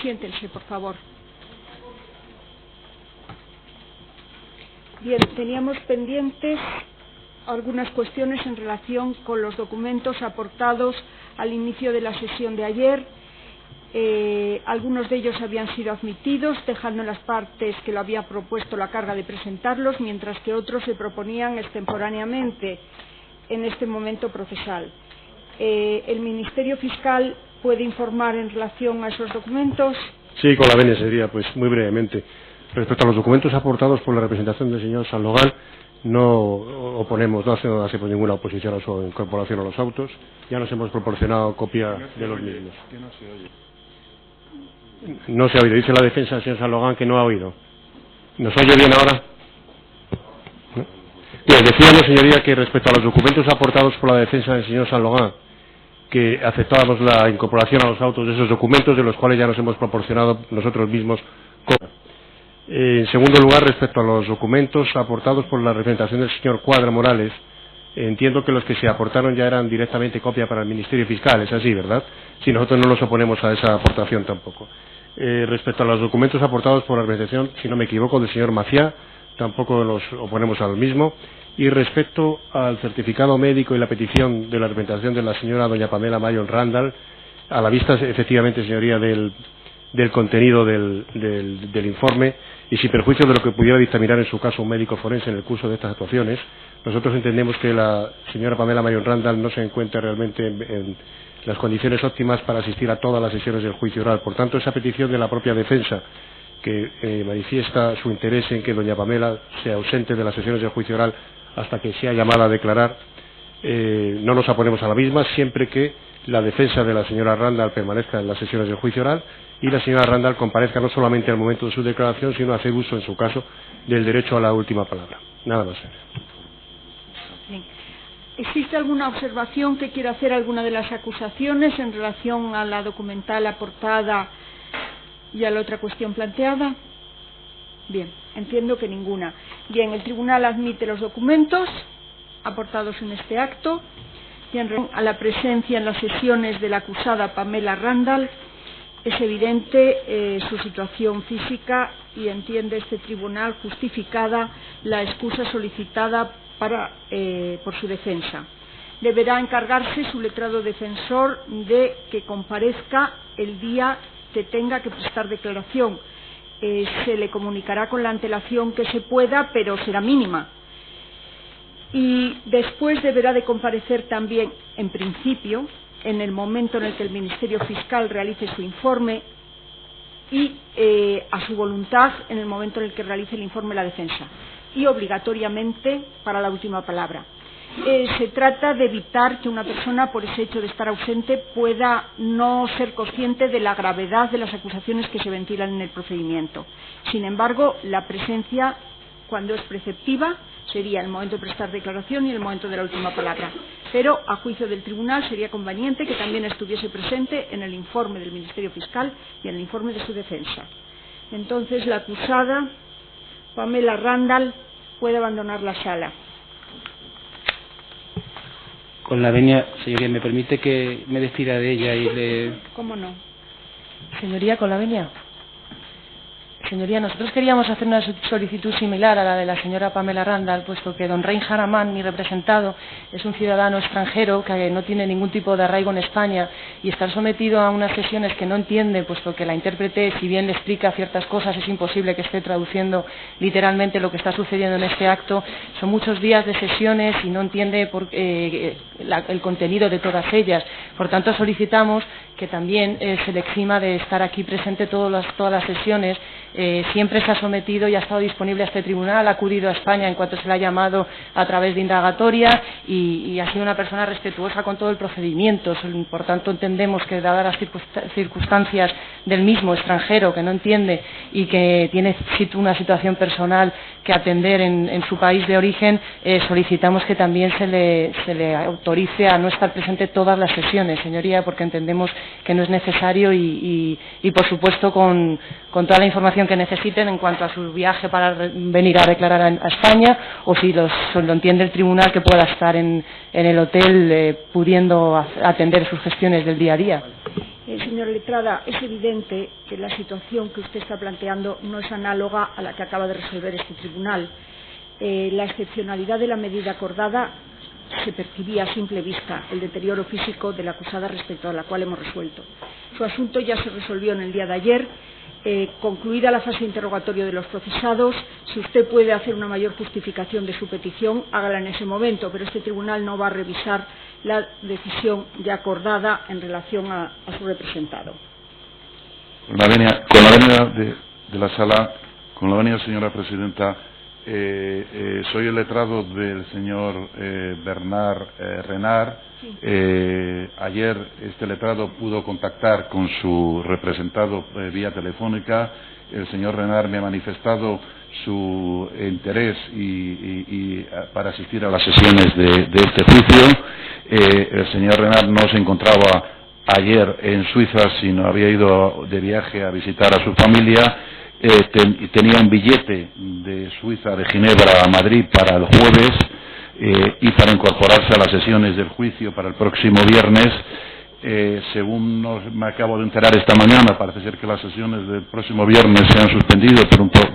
Siéntense, por favor. Bien, teníamos pendientes algunas cuestiones en relación con los documentos aportados al inicio de la sesión de ayer. Algunos de ellos habían sido admitidos, dejando en las partes que lo había propuesto la carga de presentarlos, mientras que otros se proponían extemporáneamente en este momento procesal. ¿El Ministerio Fiscal puede informar en relación a esos documentos? Sí, con la venia sería, pues muy brevemente. Respecto a los documentos aportados por la representación del señor Sanlogán, no hacemos ninguna oposición a su incorporación a los autos. Ya nos hemos proporcionado copia de los mismos. No se ha oído. Dice la defensa del señor Sanlogán que no ha oído. ¿Nos oye bien ahora? ¿No? Bien, decíamos, señoría, que respecto a los documentos aportados por la defensa del señor Sanlogán, que aceptábamos la incorporación a los autos de esos documentos, de los cuales ya nos hemos proporcionado nosotros mismos copia. En segundo lugar, respecto a los documentos aportados por la representación del señor Cuadra Morales, entiendo que los que se aportaron ya eran directamente copia para el Ministerio Fiscal, es así, ¿verdad? Si nosotros no nos oponemos a esa aportación tampoco. Respecto a los documentos aportados por la representación, si no me equivoco, del señor Maciá, tampoco nos oponemos al mismo. Y respecto al certificado médico y la petición de la representación de la señora doña Pamela Mayon Randall, a la vista, efectivamente, señoría, del contenido del informe, y sin perjuicio de lo que pudiera dictaminar en su caso un médico forense en el curso de estas actuaciones, nosotros entendemos que la señora Pamela Mayon Randall no se encuentra realmente en las condiciones óptimas para asistir a todas las sesiones del juicio oral. Por tanto, esa petición de la propia defensa, que manifiesta su interés en que doña Pamela sea ausente de las sesiones del juicio oral hasta que sea llamada a declarar, no nos oponemos a la misma, siempre que la defensa de la señora Randall permanezca en las sesiones del juicio oral y la señora Randall comparezca no solamente al momento de su declaración, sino hacer uso, en su caso, del derecho a la última palabra. Nada más. Bien. ¿Existe alguna observación que quiera hacer alguna de las acusaciones en relación a la documental aportada y a la otra cuestión planteada? Bien, entiendo que ninguna. Bien, el tribunal admite los documentos aportados en este acto y en relación a la presencia en las sesiones de la acusada Pamela Randall, es evidente su situación física y entiende este tribunal justificada la excusa solicitada por su defensa. Deberá encargarse su letrado defensor de que comparezca el día que tenga que prestar declaración. Se le comunicará con la antelación que se pueda, pero será mínima. Y después deberá de comparecer también, en principio, en el momento en el que el Ministerio Fiscal realice su informe y a su voluntad en el momento en el que realice el informe la defensa. Y obligatoriamente para la última palabra. Se trata de evitar que una persona, por ese hecho de estar ausente, pueda no ser consciente de la gravedad de las acusaciones que se ventilan en el procedimiento. Sin embargo, la presencia, cuando es preceptiva, sería el momento de prestar declaración y el momento de la última palabra. Pero, a juicio del tribunal, sería conveniente que también estuviese presente en el informe del Ministerio Fiscal y en el informe de su defensa. Entonces, la acusada, Pamela Randall, puede abandonar la sala. Con la venia, señoría, ¿me permite que me despida de ella y le...? ¿Cómo no? Señoría, con la venia. Señoría, nosotros queríamos hacer una solicitud similar a la de la señora Pamela Randall, puesto que don Reinhard Amán, mi representado, es un ciudadano extranjero que no tiene ningún tipo de arraigo en España y estar sometido a unas sesiones que no entiende, puesto que la intérprete, si bien le explica ciertas cosas, es imposible que esté traduciendo literalmente lo que está sucediendo en este acto. Son muchos días de sesiones y no entiende el contenido de todas ellas. Por tanto, solicitamos que también se le exima de estar aquí presente todas las sesiones. Siempre se ha sometido y ha estado disponible a este tribunal, ha acudido a España en cuanto se le ha llamado a través de indagatoria y ha sido una persona respetuosa con todo el procedimiento. Por tanto, entendemos que, dadas las circunstancias del mismo extranjero que no entiende y que tiene una situación personal que atender en su país de origen, solicitamos que también se le autorice a no estar presente todas las sesiones. explicaciones, señoría, porque entendemos que no es necesario y por supuesto, con toda la información que necesiten en cuanto a su viaje para venir a declarar a España, o si lo entiende el tribunal, que pueda estar en el hotel pudiendo atender sus gestiones del día a día. Señora letrada, es evidente que la situación que usted está planteando no es análoga a la que acaba de resolver este tribunal. La excepcionalidad de la medida acordada se percibía a simple vista el deterioro físico de la acusada respecto a la cual hemos resuelto. Su asunto ya se resolvió en el día de ayer. Concluida la fase de interrogatorio de los procesados, si usted puede hacer una mayor justificación de su petición, hágala en ese momento, pero este tribunal no va a revisar la decisión ya acordada en relación a su representado. Con la venia de la sala, con la venia, señora presidenta, soy el letrado del señor Bernard Renard. Sí. Ayer este letrado pudo contactar con su representado vía telefónica. El señor Renard me ha manifestado su interés y para asistir a las sesiones de este juicio. El señor Renard no se encontraba ayer en Suiza, sino había ido de viaje a visitar a su familia. Tenía un billete de Suiza, de Ginebra a Madrid para el jueves y para incorporarse a las sesiones del juicio para el próximo viernes. Según me acabo de enterar esta mañana, parece ser que las sesiones del próximo viernes se han suspendido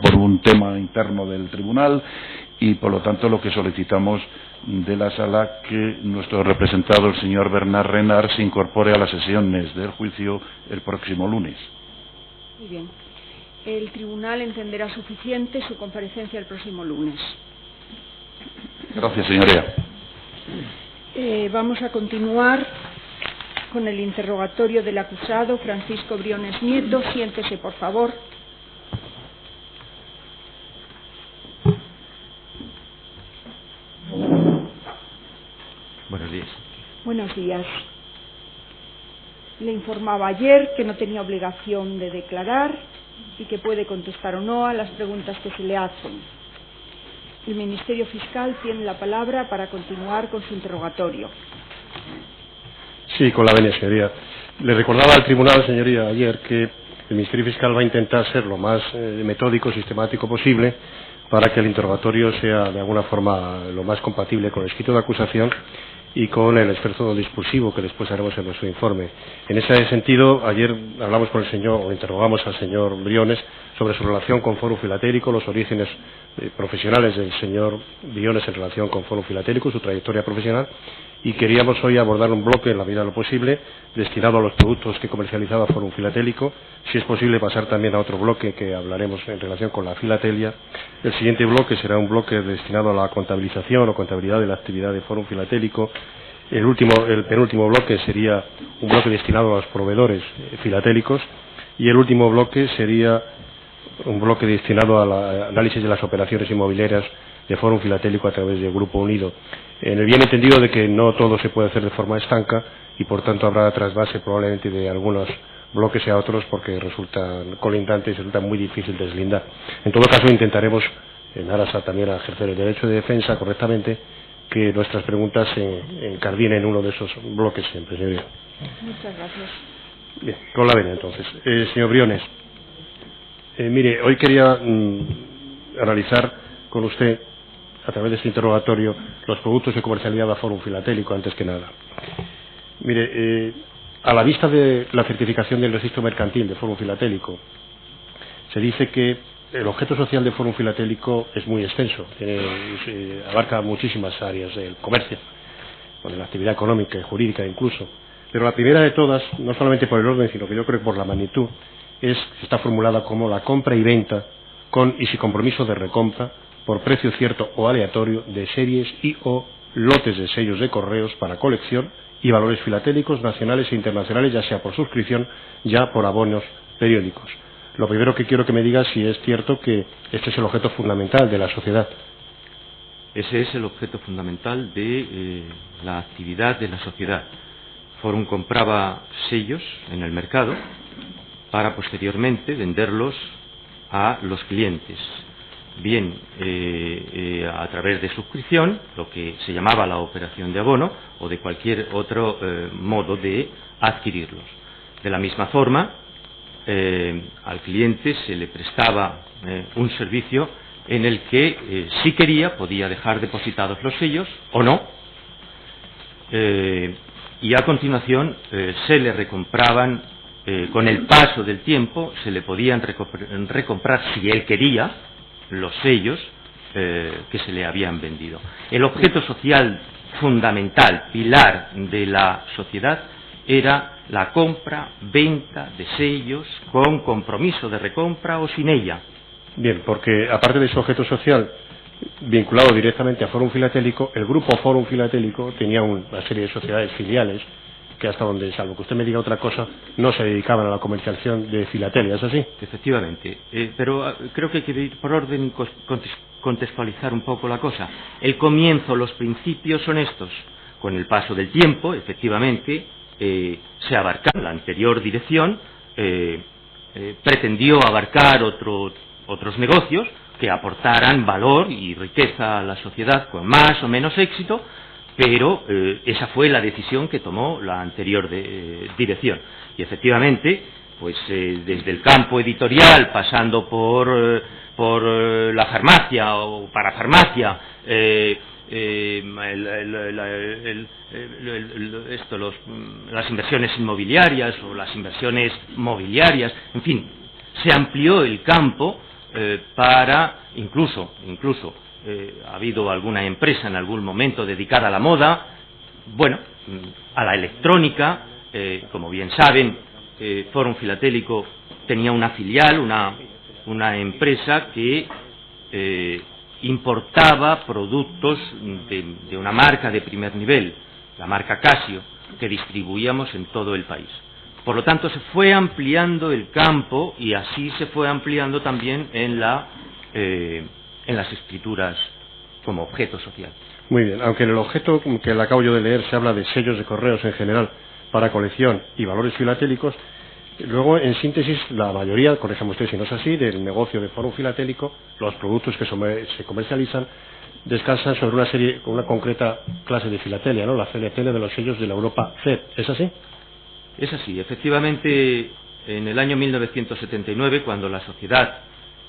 por un tema interno del tribunal y, por lo tanto, lo que solicitamos de la sala que nuestro representado, el señor Bernard Renard, se incorpore a las sesiones del juicio el próximo lunes. Muy bien. El tribunal entenderá suficiente su comparecencia el próximo lunes. Gracias, señoría. Vamos a continuar con el interrogatorio del acusado Francisco Briones Nieto. Siéntese, por favor. Buenos días. Buenos días. Le informaba ayer que no tenía obligación de declarar y que puede contestar o no a las preguntas que se le hacen. El Ministerio Fiscal tiene la palabra para continuar con su interrogatorio. Sí, con la venia, señoría. Le recordaba al tribunal, señoría, ayer que el Ministerio Fiscal va a intentar ser lo más metódico, sistemático posible para que el interrogatorio sea de alguna forma lo más compatible con el escrito de acusación y con el esfuerzo discursivo que después haremos en nuestro informe. En ese sentido, ayer hablamos con el señor, o interrogamos al señor Briones sobre su relación con Fórum Filatélico, los orígenes profesionales del señor Briones en relación con Fórum Filatélico, su trayectoria profesional, y queríamos hoy abordar un bloque, en la medida de lo posible, destinado a los productos que comercializaba Fórum Filatélico. Si es posible, pasar también a otro bloque que hablaremos en relación con la filatelia. El siguiente bloque será un bloque destinado a la contabilización o contabilidad de la actividad de Fórum Filatélico. El penúltimo bloque sería un bloque destinado a los proveedores filatélicos y el último bloque sería un bloque destinado al análisis de las operaciones inmobiliarias de Fórum Filatélico a través del Grupo Unido, en el bien entendido de que no todo se puede hacer de forma estanca y por tanto habrá trasvase probablemente de algunos bloques a otros porque resultan colindantes y resulta muy difícil deslindar. En todo caso intentaremos, en aras también a ejercer el derecho de defensa correctamente, que nuestras preguntas se encardinen en uno de esos bloques siempre, señoría. Muchas gracias. Bien, con la venia entonces. Señor Briones, mire, hoy quería analizar con usted, a través de este interrogatorio, los productos de comercialidad a Fórum Filatélico, antes que nada. Mire, a la vista de la certificación del registro mercantil de Fórum Filatélico, se dice que el objeto social de Fórum Filatélico es muy extenso, abarca muchísimas áreas del comercio, o de la actividad económica y jurídica incluso. Pero la primera de todas, no solamente por el orden, sino que yo creo que por la magnitud, está formulada como la compra y venta con y sin compromiso de recompra por precio cierto o aleatorio de series y o lotes de sellos de correos para colección y valores filatélicos nacionales e internacionales, ya sea por suscripción, ya por abonos periódicos. Lo primero que quiero que me diga si es cierto que este es el objeto fundamental de la sociedad. Ese es el objeto fundamental de la actividad de la sociedad. Fórum compraba sellos en el mercado para posteriormente venderlos a los clientes. bien a través de suscripción, lo que se llamaba la operación de abono, o de cualquier otro modo de adquirirlos. De la misma forma, al cliente se le prestaba un servicio en el que, si quería, podía dejar depositados los sellos o no, y a continuación se le recompraban, con el paso del tiempo, se le podían recomprar, si él quería, los sellos que se le habían vendido. El objeto social fundamental, pilar de la sociedad, era la compra-venta de sellos con compromiso de recompra o sin ella. Bien, porque aparte de su objeto social vinculado directamente a Fórum Filatélico, el grupo Fórum Filatélico tenía una serie de sociedades filiales que, hasta donde, salvo que usted me diga otra cosa, no se dedicaban a la comercialización de filatelia, ¿es así? Efectivamente, pero creo que hay que ir por orden y contextualizar un poco la cosa. El comienzo, los principios son estos. Con el paso del tiempo, efectivamente, se abarca la anterior dirección, pretendió abarcar otros negocios que aportaran valor y riqueza a la sociedad con más o menos éxito, pero esa fue la decisión que tomó la anterior dirección. Y efectivamente, pues desde el campo editorial, pasando por la farmacia o parafarmacia, las inversiones inmobiliarias o las inversiones mobiliarias, en fin, se amplió el campo para incluso ha habido alguna empresa en algún momento dedicada a la moda, bueno, a la electrónica, como bien saben, Fórum Filatélico tenía una filial, una empresa que importaba productos de una marca de primer nivel, la marca Casio, que distribuíamos en todo el país. Por lo tanto, se fue ampliando el campo y así se fue ampliando también en las escrituras como objeto social. Muy bien, aunque en el objeto que le acabo yo de leer se habla de sellos de correos en general para colección y valores filatélicos, luego, en síntesis, la mayoría, corríjame usted si no es así, del negocio de Fórum Filatélico, los productos que se comercializan, descansan sobre una concreta clase de filatelia, ¿no? La filatelia de los sellos de la Europa C. ¿Es así? Es así. Efectivamente, en el año 1979, cuando la sociedad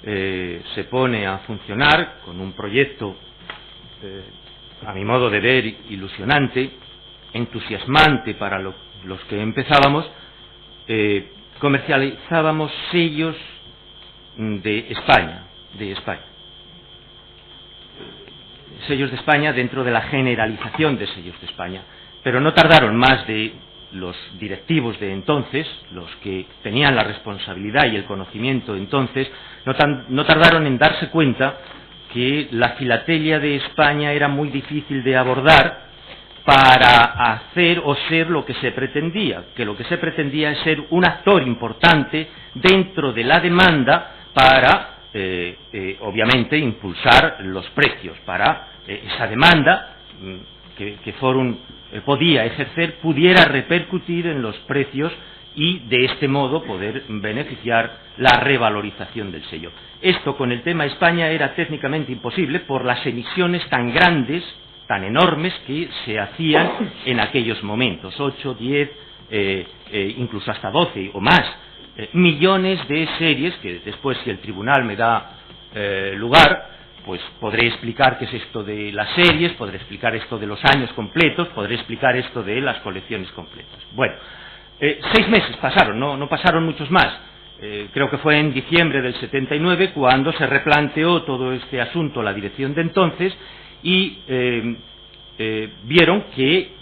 se pone a funcionar con un proyecto, a mi modo de ver, ilusionante, entusiasmante para los que empezábamos, comercializábamos sellos de España, sellos de España dentro de la generalización de sellos de España, pero no tardaron más de los directivos de entonces, los que tenían la responsabilidad y el conocimiento entonces, no tardaron en darse cuenta que la filatelia de España era muy difícil de abordar para hacer o ser lo que se pretendía, que lo que se pretendía es ser un actor importante dentro de la demanda para, obviamente, impulsar los precios, para esa demanda que Fórum podía ejercer, pudiera repercutir en los precios y de este modo poder beneficiar la revalorización del sello. Esto con el tema España era técnicamente imposible por las emisiones tan grandes, tan enormes que se hacían en aquellos momentos, 8, 10, incluso hasta 12 o más, millones de series, que después, si el tribunal me da lugar, pues podré explicar qué es esto de las series, podré explicar esto de los años completos, podré explicar esto de las colecciones completas. Bueno, 6 meses pasaron, no pasaron muchos más. Creo que fue en diciembre del 79 cuando se replanteó todo este asunto la dirección de entonces y vieron que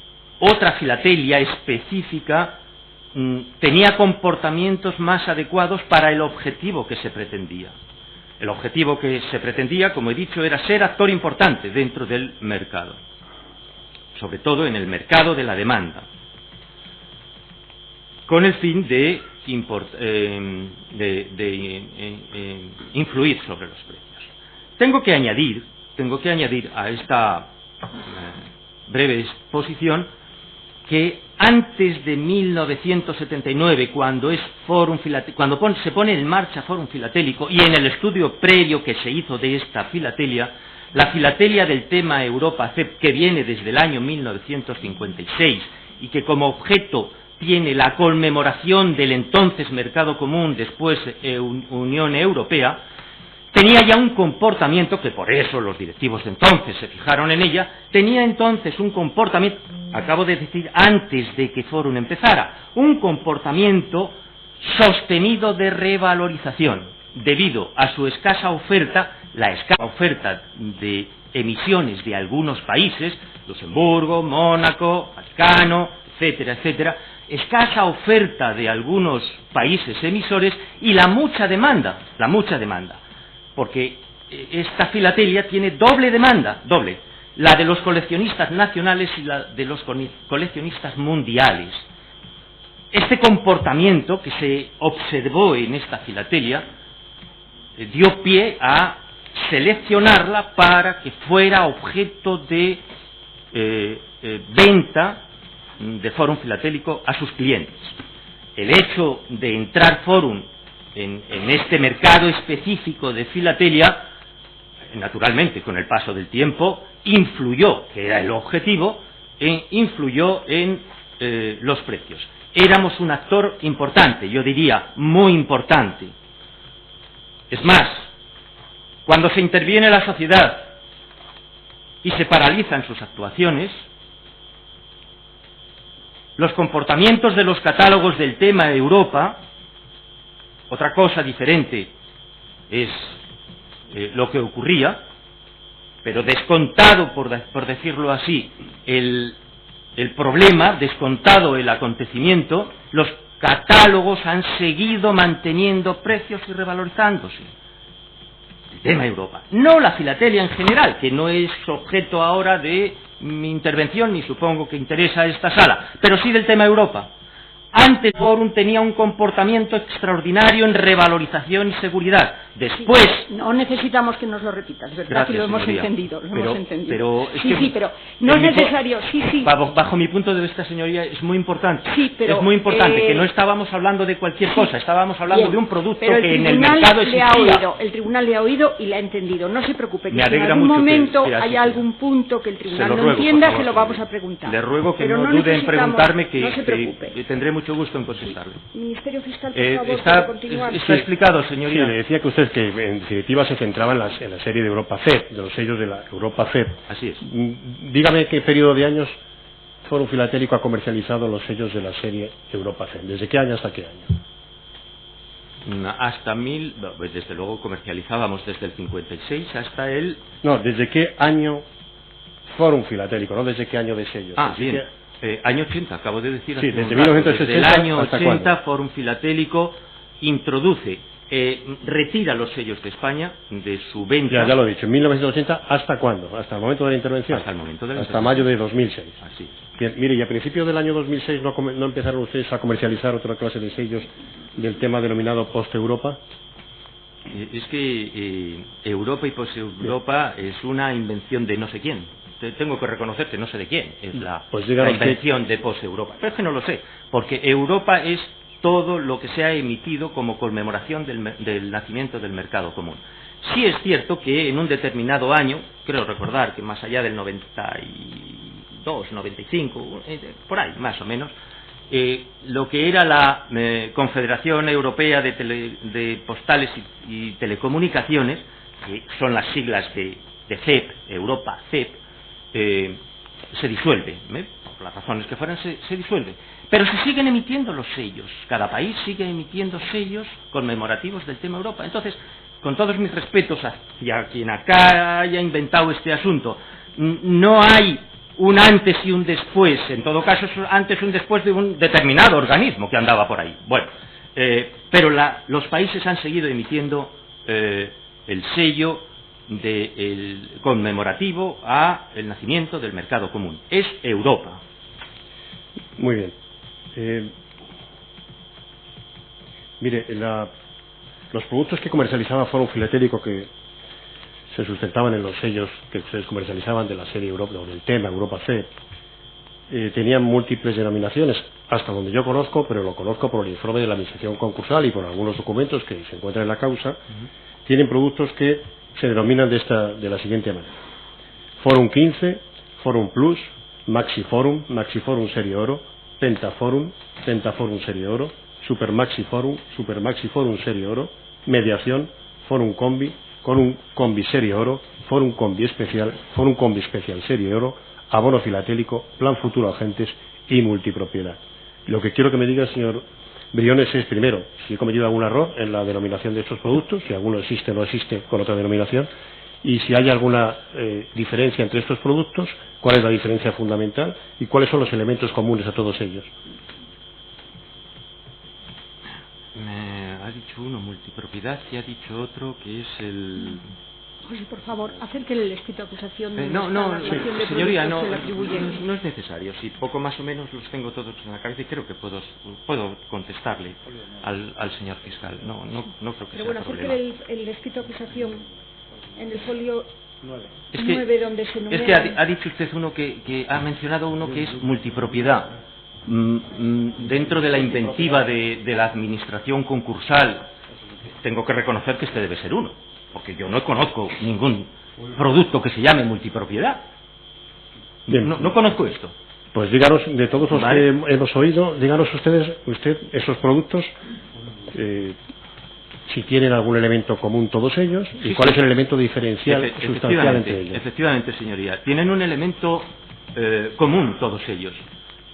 otra filatelia específica tenía comportamientos más adecuados para el objetivo que se pretendía. El objetivo que se pretendía, como he dicho, era ser actor importante dentro del mercado, sobre todo en el mercado de la demanda, con el fin de influir sobre los precios. Tengo que añadir a esta breve exposición que antes de 1979, cuando se pone en marcha Fórum Filatélico, y en el estudio previo que se hizo de esta filatelia, la filatelia del tema Europa-CEP, que viene desde el año 1956 y que como objeto tiene la conmemoración del entonces Mercado Común, después Unión Europea, tenía ya un comportamiento, que por eso los directivos de entonces se fijaron en ella, tenía entonces un comportamiento, acabo de decir antes de que Fórum empezara, un comportamiento sostenido de revalorización, debido a su escasa oferta, la escasa oferta de emisiones de algunos países, Luxemburgo, Mónaco, Vaticano, etcétera, etcétera, escasa oferta de algunos países emisores y la mucha demanda, porque esta filatelia tiene doble demanda, la de los coleccionistas nacionales y la de los coleccionistas mundiales. Este comportamiento que se observó en esta filatelia dio pie a seleccionarla para que fuera objeto de venta de Fórum Filatélico a sus clientes. El hecho de entrar Fórum en este mercado específico de filatelia, naturalmente con el paso del tiempo, influyó, que era el objetivo, influyó en los precios. Éramos un actor importante, yo diría muy importante. Es más, cuando se interviene la sociedad y se paralizan sus actuaciones, los comportamientos de los catálogos del tema Europa, otra cosa diferente es lo que ocurría, pero descontado, por decirlo así, el problema, descontado el acontecimiento, los catálogos han seguido manteniendo precios y revalorizándose. El tema Europa, no la filatelia en general, que no es objeto ahora de mi intervención, ni supongo que interesa a esta sala, pero sí del tema Europa. Antes Fórum tenía un comportamiento extraordinario en revalorización y seguridad. Después... Sí, no necesitamos que nos lo repitas, ¿verdad? Gracias, que lo hemos señoría. entendido, Pero es que pero no es necesario, Bajo mi punto de vista, señoría, es muy importante. Sí, pero, es muy importante que no estábamos hablando de cualquier cosa, estábamos hablando bien, de un producto pero que en el mercado existía. El tribunal le ha oído y le ha entendido. No se preocupe, que Me si en alegra algún mucho momento que haya algún punto que el tribunal no ruego, entienda, por favor, se lo vamos señoría. a preguntar. Le ruego que Pero no dude en necesitamos- preguntarme, no se preocupe. que tendré mucho gusto en contestarle. Ministerio Fiscal, por favor, Está ¿puede continuar? explicado, Sí, señoría. le decía que usted que en definitiva se centraba en la serie de Europa CEP, de los sellos de la Europa CEP. Así es. Dígame qué periodo de años Fórum Filatélico ha comercializado los sellos de la serie Europa CEP. ¿Desde qué año hasta qué año? Desde luego comercializábamos desde el 56 hasta el... No, ¿desde qué año Fórum Filatélico? No desde qué año de sellos. Ah, ¿Desde bien. qué- Año 80, acabo de decir. Sí, hace un desde rato. 1980 Desde el año ¿hasta 80, cuándo? Fórum Filatélico introduce, retira los sellos de España de su venta. Ya lo he dicho. ¿En 1980 hasta cuándo? ¿Hasta el momento de la intervención? Hasta el momento de la Hasta intervención. mayo de 2006. Así es. Bien, mire, y a principios del año 2006 no empezaron ustedes a comercializar otra clase de sellos del tema denominado Post-Europa. Es que Europa y Post-Europa es una invención de no sé quién. Tengo que reconocer que no sé de quién es la díganos invención de Post-Europa. Pero es que no lo sé, porque Europa es todo lo que se ha emitido como conmemoración del nacimiento del mercado común. Sí es cierto que en un determinado año, creo recordar que más allá del 92, 95, por ahí más o menos, lo que era la Confederación Europea de Postales y Telecomunicaciones, que son las siglas de CEP, Europa CEP, se disuelve, por las razones que fueran se disuelve, pero se siguen emitiendo los sellos, cada país sigue emitiendo sellos conmemorativos del tema Europa. Entonces, con todos mis respetos hacia quien acá haya inventado este asunto, no hay un antes y un después, en todo caso es un antes y un después de un determinado organismo que andaba por ahí. Bueno, pero los países han seguido emitiendo el sello conmemorativo a el nacimiento del mercado común. Es Europa. Muy bien. Mire, los productos que comercializaba Fórum Filatélico, que se sustentaban en los sellos que ustedes comercializaban de la serie Europa, o del tema Europa C, tenían múltiples denominaciones, hasta donde yo conozco, pero lo conozco por el informe de la Administración Concursal y por algunos documentos que se encuentran en la causa. Tienen productos que se denominan de la siguiente manera: Forum 15, Forum Plus, Maxiforum, Maxiforum Serie Oro, Pentaforum, Pentaforum Serie Oro, Super Maxiforum, Super Maxiforum Serie Oro, Mediación, Forum Combi, Forum Combi Serie Oro, Forum Combi Especial, Forum Combi Especial Serie Oro, Abono Filatélico, Plan Futuro Agentes y Multipropiedad. Lo que quiero que me diga, señor Briones, es primero si he cometido algún error en la denominación de estos productos, si alguno existe o no existe con otra denominación, y si hay alguna diferencia entre estos productos, cuál es la diferencia fundamental y cuáles son los elementos comunes a todos ellos. Me ha dicho uno multipropiedad y ha dicho otro que es el... José, por favor, acérquele el escrito de acusación. Señoría, no es necesario. Si poco más o menos los tengo todos en la cabeza y creo que puedo contestarle al señor fiscal. No creo que sea problema. Pero bueno, acérquele el escrito de acusación en el folio 9 donde se enumera. Es que ha dicho usted uno que ha mencionado uno que es multipropiedad. Dentro de la inventiva de la administración concursal, tengo que reconocer que este debe ser uno, porque yo no conozco ningún producto que se llame multipropiedad. No conozco esto. Pues díganos, de todos los que hemos oído, díganos usted esos productos, si tienen algún elemento común todos ellos, y cuál es el elemento diferencial sustancial entre ellos. Efectivamente, señoría. Tienen un elemento común todos ellos,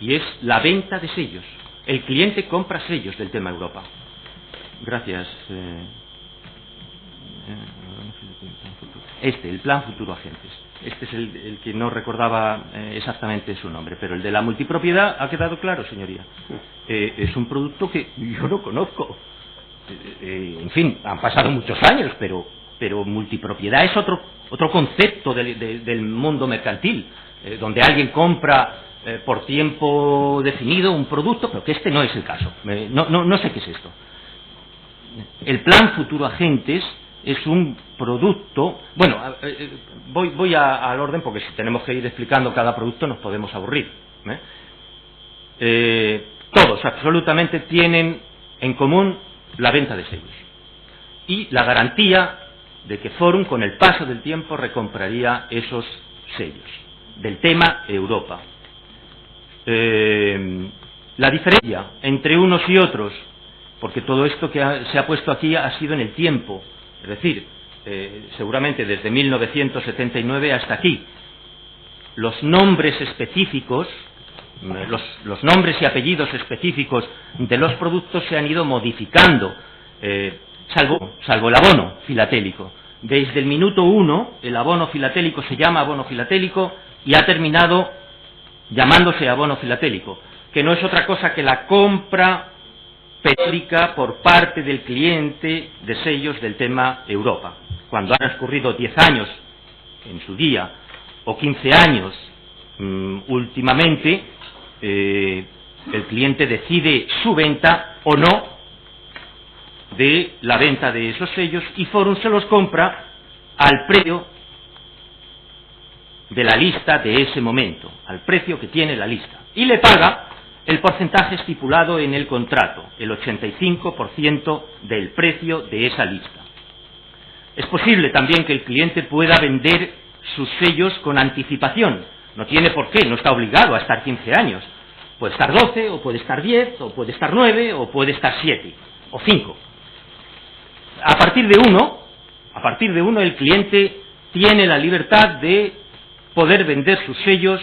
y es la venta de sellos. El cliente compra sellos del tema Europa. Gracias. El Plan Futuro Agentes. Este es el que no recordaba exactamente su nombre, pero el de la multipropiedad ha quedado claro, señoría. Es un producto que yo no conozco. En fin, han pasado muchos años, pero multipropiedad es otro concepto del mundo mercantil, donde alguien compra por tiempo definido un producto, pero que este no es el caso. No sé qué es esto. El Plan Futuro Agentes es un producto... Bueno, voy al orden, porque si tenemos que ir explicando cada producto nos podemos aburrir. Todos, absolutamente, tienen en común la venta de sellos y la garantía de que Forum, con el paso del tiempo, recompraría esos sellos del tema Europa. La diferencia entre unos y otros, porque todo esto que se ha puesto aquí ha sido en el tiempo, es decir, seguramente desde 1979 hasta aquí, los nombres específicos, los nombres y apellidos específicos de los productos se han ido modificando, salvo el abono filatélico. Desde el minuto 1 el abono filatélico se llama abono filatélico y ha terminado llamándose abono filatélico, que no es otra cosa que la compra periódica por parte del cliente de sellos del tema Europa. Cuando han transcurrido 10 años en su día o 15 años últimamente, el cliente decide su venta o no de la venta de esos sellos, y Forum se los compra al precio de la lista de ese momento, al precio que tiene la lista, y le paga el porcentaje estipulado en el contrato, el 85% del precio de esa lista. Es posible también que el cliente pueda vender sus sellos con anticipación. No tiene por qué, no está obligado a estar 15 años. Puede estar 12, o puede estar 10, o puede estar 9, o puede estar 7, o 5. A partir de uno el cliente tiene la libertad de poder vender sus sellos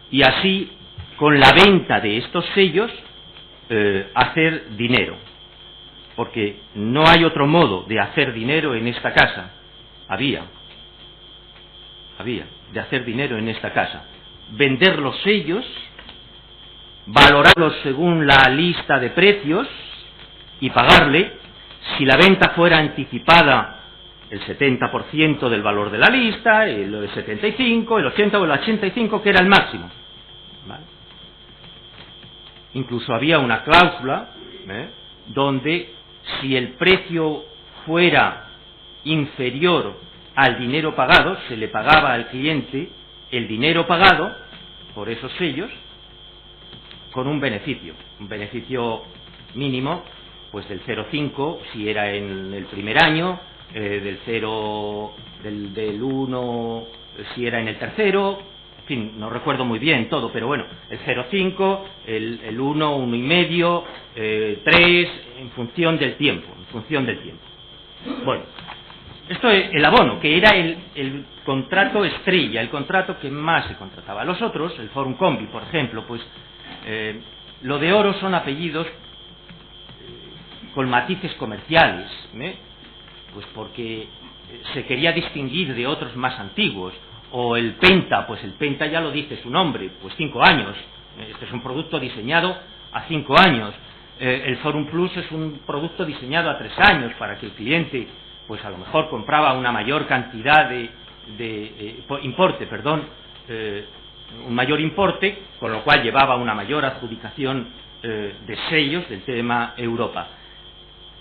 y así, con la venta de estos sellos, hacer dinero. Porque no hay otro modo de hacer dinero en esta casa. Había de hacer dinero en esta casa. Vender los sellos, valorarlos según la lista de precios y pagarle, si la venta fuera anticipada, el 70% del valor de la lista, el 75, el 80 o el 85, que era el máximo. ¿Vale? Incluso había una cláusula donde, si el precio fuera inferior al dinero pagado, se le pagaba al cliente el dinero pagado por esos sellos, con un beneficio mínimo, pues del 0,5 si era en el primer año, del 1 si era en el tercero, en fin, no recuerdo muy bien todo, pero bueno, el 0,5, el 1, 1,5, 3, en función del tiempo. Bueno, esto es el abono, que era el contrato estrella, el contrato que más se contrataba. Los otros, el Forum Combi, por ejemplo, pues lo de oro son apellidos con matices comerciales, pues porque se quería distinguir de otros más antiguos. O el Penta, pues el Penta ya lo dice su nombre, pues 5 años. Este es un producto diseñado a 5 años. El Forum Plus es un producto diseñado a 3 años para que el cliente, pues a lo mejor compraba una mayor cantidad un mayor importe, con lo cual llevaba una mayor adjudicación de sellos del tema Europa.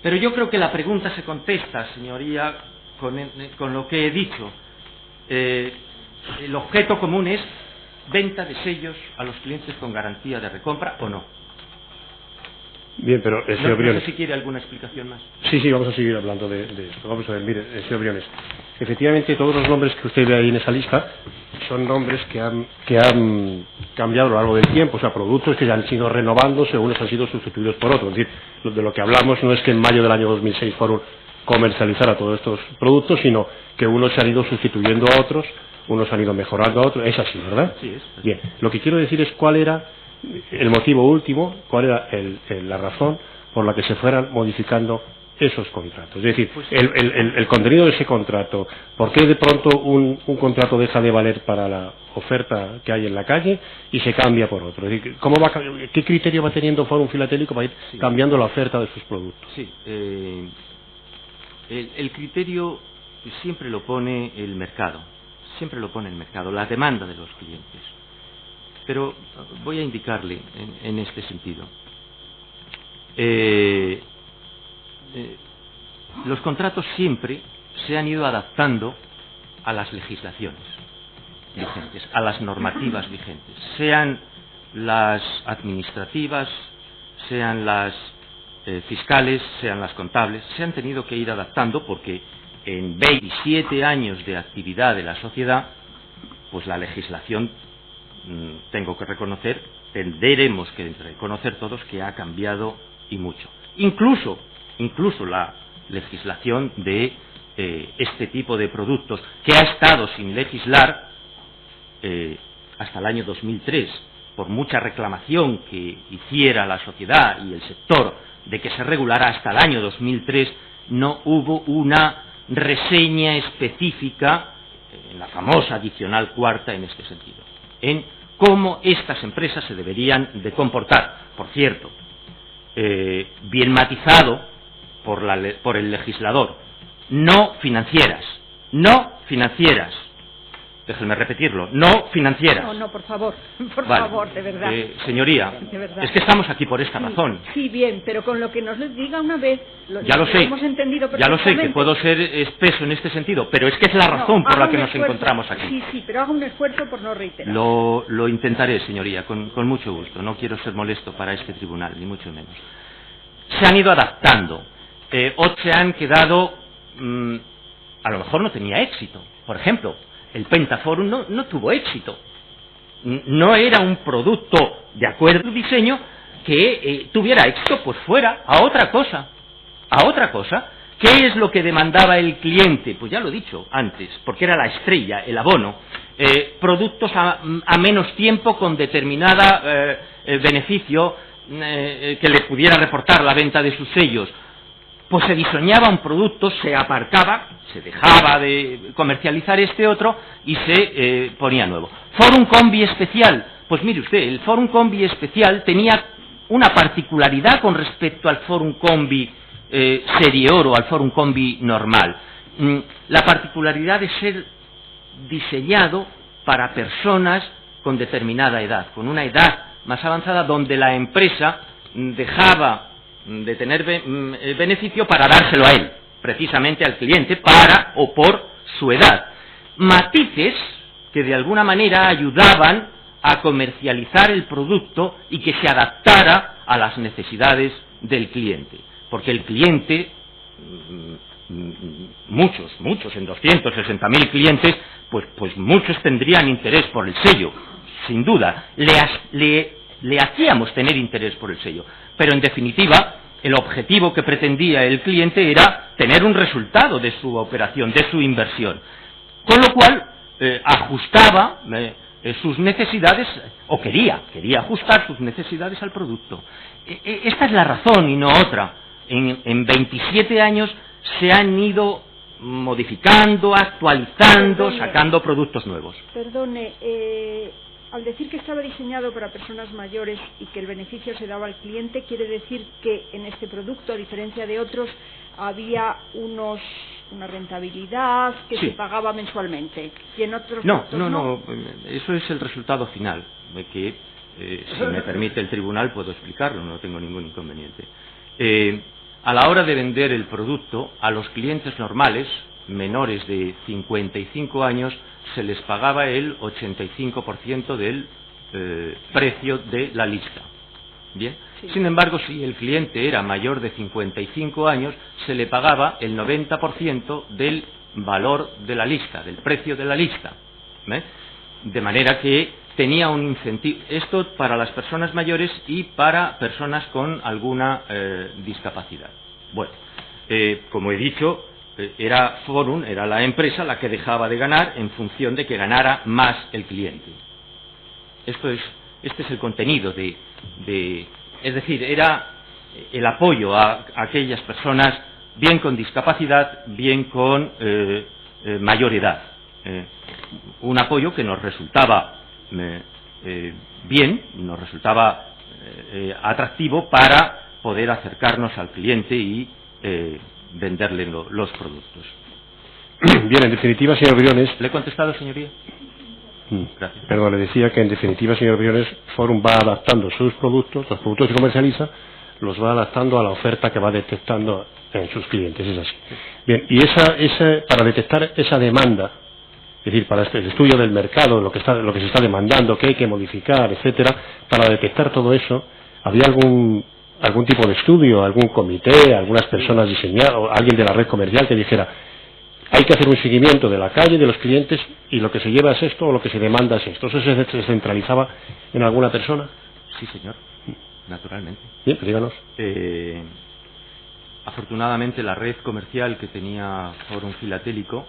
Pero yo creo que la pregunta se contesta, señoría, con lo que he dicho. El objeto común es venta de sellos a los clientes con garantía de recompra o no. Bien, pero señor Briones, no sé si quiere alguna explicación más. Sí, vamos a seguir hablando de esto. Vamos a ver, mire, señor Briones, efectivamente todos los nombres que usted ve ahí en esa lista son nombres que han cambiado a lo largo del tiempo, o sea, productos que ya han sido renovándose, unos han sido sustituidos por otros. Es decir, de lo que hablamos no es que en mayo del año 2006 Forum comercializara todos estos productos, sino que unos se han ido sustituyendo a otros, unos han ido mejorando a otros. Es así, ¿verdad? Sí, es. Bien, lo que quiero decir es cuál era el motivo último, cuál era la razón por la que se fueran modificando esos contratos. Es decir, el contenido de ese contrato, ¿por qué de pronto un contrato deja de valer para la oferta que hay en la calle y se cambia por otro? Es decir, ¿qué criterio va teniendo Forum Filatélico para ir cambiando la oferta de sus productos? Sí, el criterio siempre lo pone el mercado, la demanda de los clientes. Pero voy a indicarle en este sentido. Los contratos siempre se han ido adaptando a las legislaciones vigentes, a las normativas vigentes, sean las administrativas, sean las fiscales, sean las contables. Se han tenido que ir adaptando porque en 27 años de actividad de la sociedad, pues la legislación, tengo que reconocer, tendremos que reconocer todos que ha cambiado y mucho. Incluso la legislación de este tipo de productos, que ha estado sin legislar hasta el año 2003, por mucha reclamación que hiciera la sociedad y el sector de que se regulara, hasta el año 2003 no hubo una reseña específica en la famosa adicional cuarta en este sentido, en cómo estas empresas se deberían de comportar. Por cierto, bien matizado por el legislador, no financieras, déjenme repetirlo, no financieras. No, por favor, de verdad. Señoría, de verdad. Es que estamos aquí por esta razón. Sí, bien, pero con lo que nos diga una vez, ya lo sé, hemos entendido ya lo perfectamente. sé que puedo ser espeso en este sentido, pero es que es la razón por la que nos encontramos aquí. Sí, pero haga un esfuerzo por no reiterar. Lo intentaré, señoría, con mucho gusto. No quiero ser molesto para este tribunal, ni mucho menos. Se han ido adaptando, otros se han quedado, a lo mejor no tenía éxito. Por ejemplo, el Pentaforum no tuvo éxito. No era un producto de acuerdo al diseño que tuviera éxito, pues fuera a otra cosa. ¿Qué es lo que demandaba el cliente? Pues ya lo he dicho antes, porque era la estrella, el abono. Productos a menos tiempo con determinada beneficio que le pudiera reportar la venta de sus sellos. Pues se diseñaba un producto, se aparcaba, se dejaba de comercializar este otro y se ponía nuevo. Forum Combi especial, pues mire usted, el Forum Combi especial tenía una particularidad con respecto al Forum Combi Serie Oro, al Forum Combi normal. La particularidad de ser diseñado para personas con determinada edad, con una edad más avanzada, donde la empresa dejaba de tener beneficio para dárselo a él, precisamente al cliente, para o por su edad. Matices que de alguna manera ayudaban a comercializar el producto y que se adaptara a las necesidades del cliente, porque el cliente, muchos, en 260.000 clientes, pues muchos tendrían interés por el sello, sin duda, le hacíamos tener interés por el sello, pero en definitiva el objetivo que pretendía el cliente era tener un resultado de su operación, de su inversión, con lo cual ajustaba sus necesidades, o quería ajustar sus necesidades al producto. Esta es la razón y no otra. En 27 años se han ido modificando, actualizando, sacando productos nuevos. Perdone, al decir que estaba diseñado para personas mayores y que el beneficio se daba al cliente, quiere decir que en este producto, a diferencia de otros, había una rentabilidad que sí. se pagaba mensualmente. Y en otros no, eso es el resultado final, que si me permite el tribunal puedo explicarlo, no tengo ningún inconveniente. A la hora de vender el producto, a los clientes normales, menores de 55 años, se les pagaba el 85% del precio de la lista. ¿Bien? Sí. Sin embargo, si el cliente era mayor de 55 años, se le pagaba el 90% del valor de la lista, del precio de la lista. De manera que tenía un incentivo. Esto para las personas mayores y para personas con alguna discapacidad. Bueno, como he dicho, era Forum, era la empresa la que dejaba de ganar en función de que ganara más el cliente. Este es el contenido es decir, era el apoyo a aquellas personas bien con discapacidad, bien con mayor edad. Un apoyo que nos resultaba bien, nos resultaba atractivo para poder acercarnos al cliente y venderle los productos. Bien, en definitiva, señor Briones... ¿Le he contestado, señoría? Gracias. Perdón, le decía que en definitiva, señor Briones, Forum va adaptando sus productos, los productos que comercializa, los va adaptando a la oferta que va detectando en sus clientes, es así. Bien, y para detectar esa demanda, es decir, para el estudio del mercado, lo que se está demandando, qué hay que modificar, etcétera, para detectar todo eso, ¿había algún tipo de estudio, algún comité, algunas personas diseñadas, alguien de la red comercial que dijera, hay que hacer un seguimiento de la calle, de los clientes, y lo que se lleva es esto o lo que se demanda es esto? ¿Eso se centralizaba en alguna persona? Sí, señor, naturalmente. Bien, pues díganos. Afortunadamente la red comercial que tenía Forum Filatélico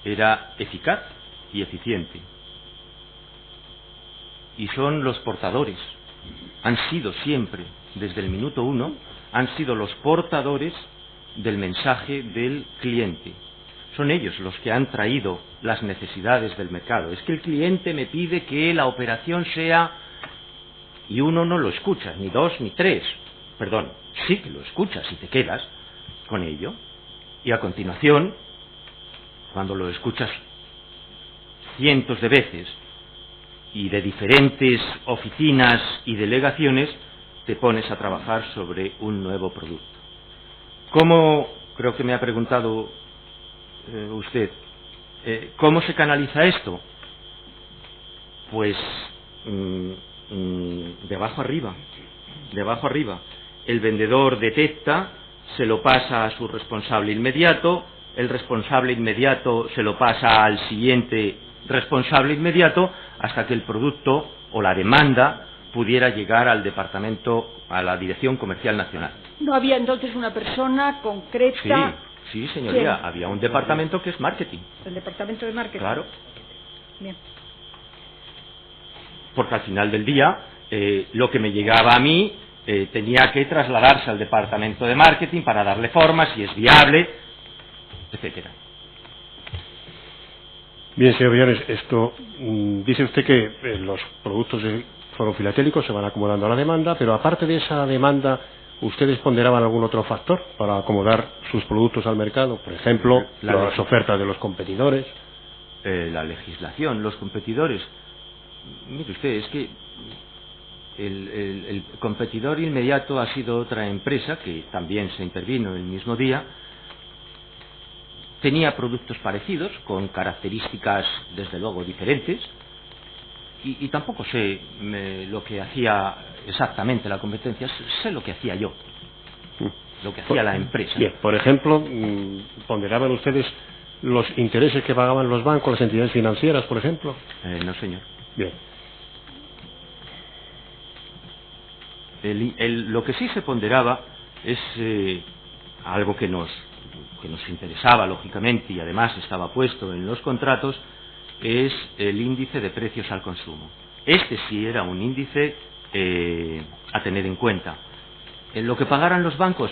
era eficaz y eficiente. Y son los portadores, han sido siempre, desde el minuto 1, han sido los portadores del mensaje del cliente. Son ellos los que han traído las necesidades del mercado. Es que el cliente me pide que la operación sea... Y uno no lo escucha, ni dos ni tres. Perdón, sí que lo escuchas y te quedas con ello. Y a continuación, cuando lo escuchas cientos de veces y de diferentes oficinas y delegaciones, te pones a trabajar sobre un nuevo producto. ¿Cómo, creo que me ha preguntado usted, cómo se canaliza esto? Pues de abajo arriba. El vendedor detecta, se lo pasa a su responsable inmediato, el responsable inmediato se lo pasa al siguiente responsable inmediato, hasta que el producto o la demanda pudiera llegar al departamento, a la Dirección Comercial Nacional. ¿No había entonces una persona concreta? Sí, señoría, ¿Quién? había un departamento que es marketing. ¿El departamento de marketing? Claro. Bien. Porque al final del día, lo que me llegaba a mí tenía que trasladarse al departamento de marketing para darle forma, si es viable, etcétera. Bien, señor Briones, dice usted que los productos de Forum Filatélico se van acomodando a la demanda, pero aparte de esa demanda, ¿ustedes ponderaban algún otro factor para acomodar sus productos al mercado? Por ejemplo, las ofertas de los competidores. La legislación, los competidores. Mire usted, es que el competidor inmediato ha sido otra empresa que también se intervino el mismo día. Tenía productos parecidos, con características desde luego diferentes, y tampoco sé lo que hacía exactamente la competencia, sé lo que hacía yo, lo que hacía la empresa. Bien, por ejemplo, ¿ponderaban ustedes los intereses que pagaban los bancos, las entidades financieras, por ejemplo? No, señor. Bien. Lo que sí se ponderaba es algo que nos interesaba, lógicamente, y además estaba puesto en los contratos, es el índice de precios al consumo. Este sí era un índice a tener en cuenta. En lo que pagaran los bancos,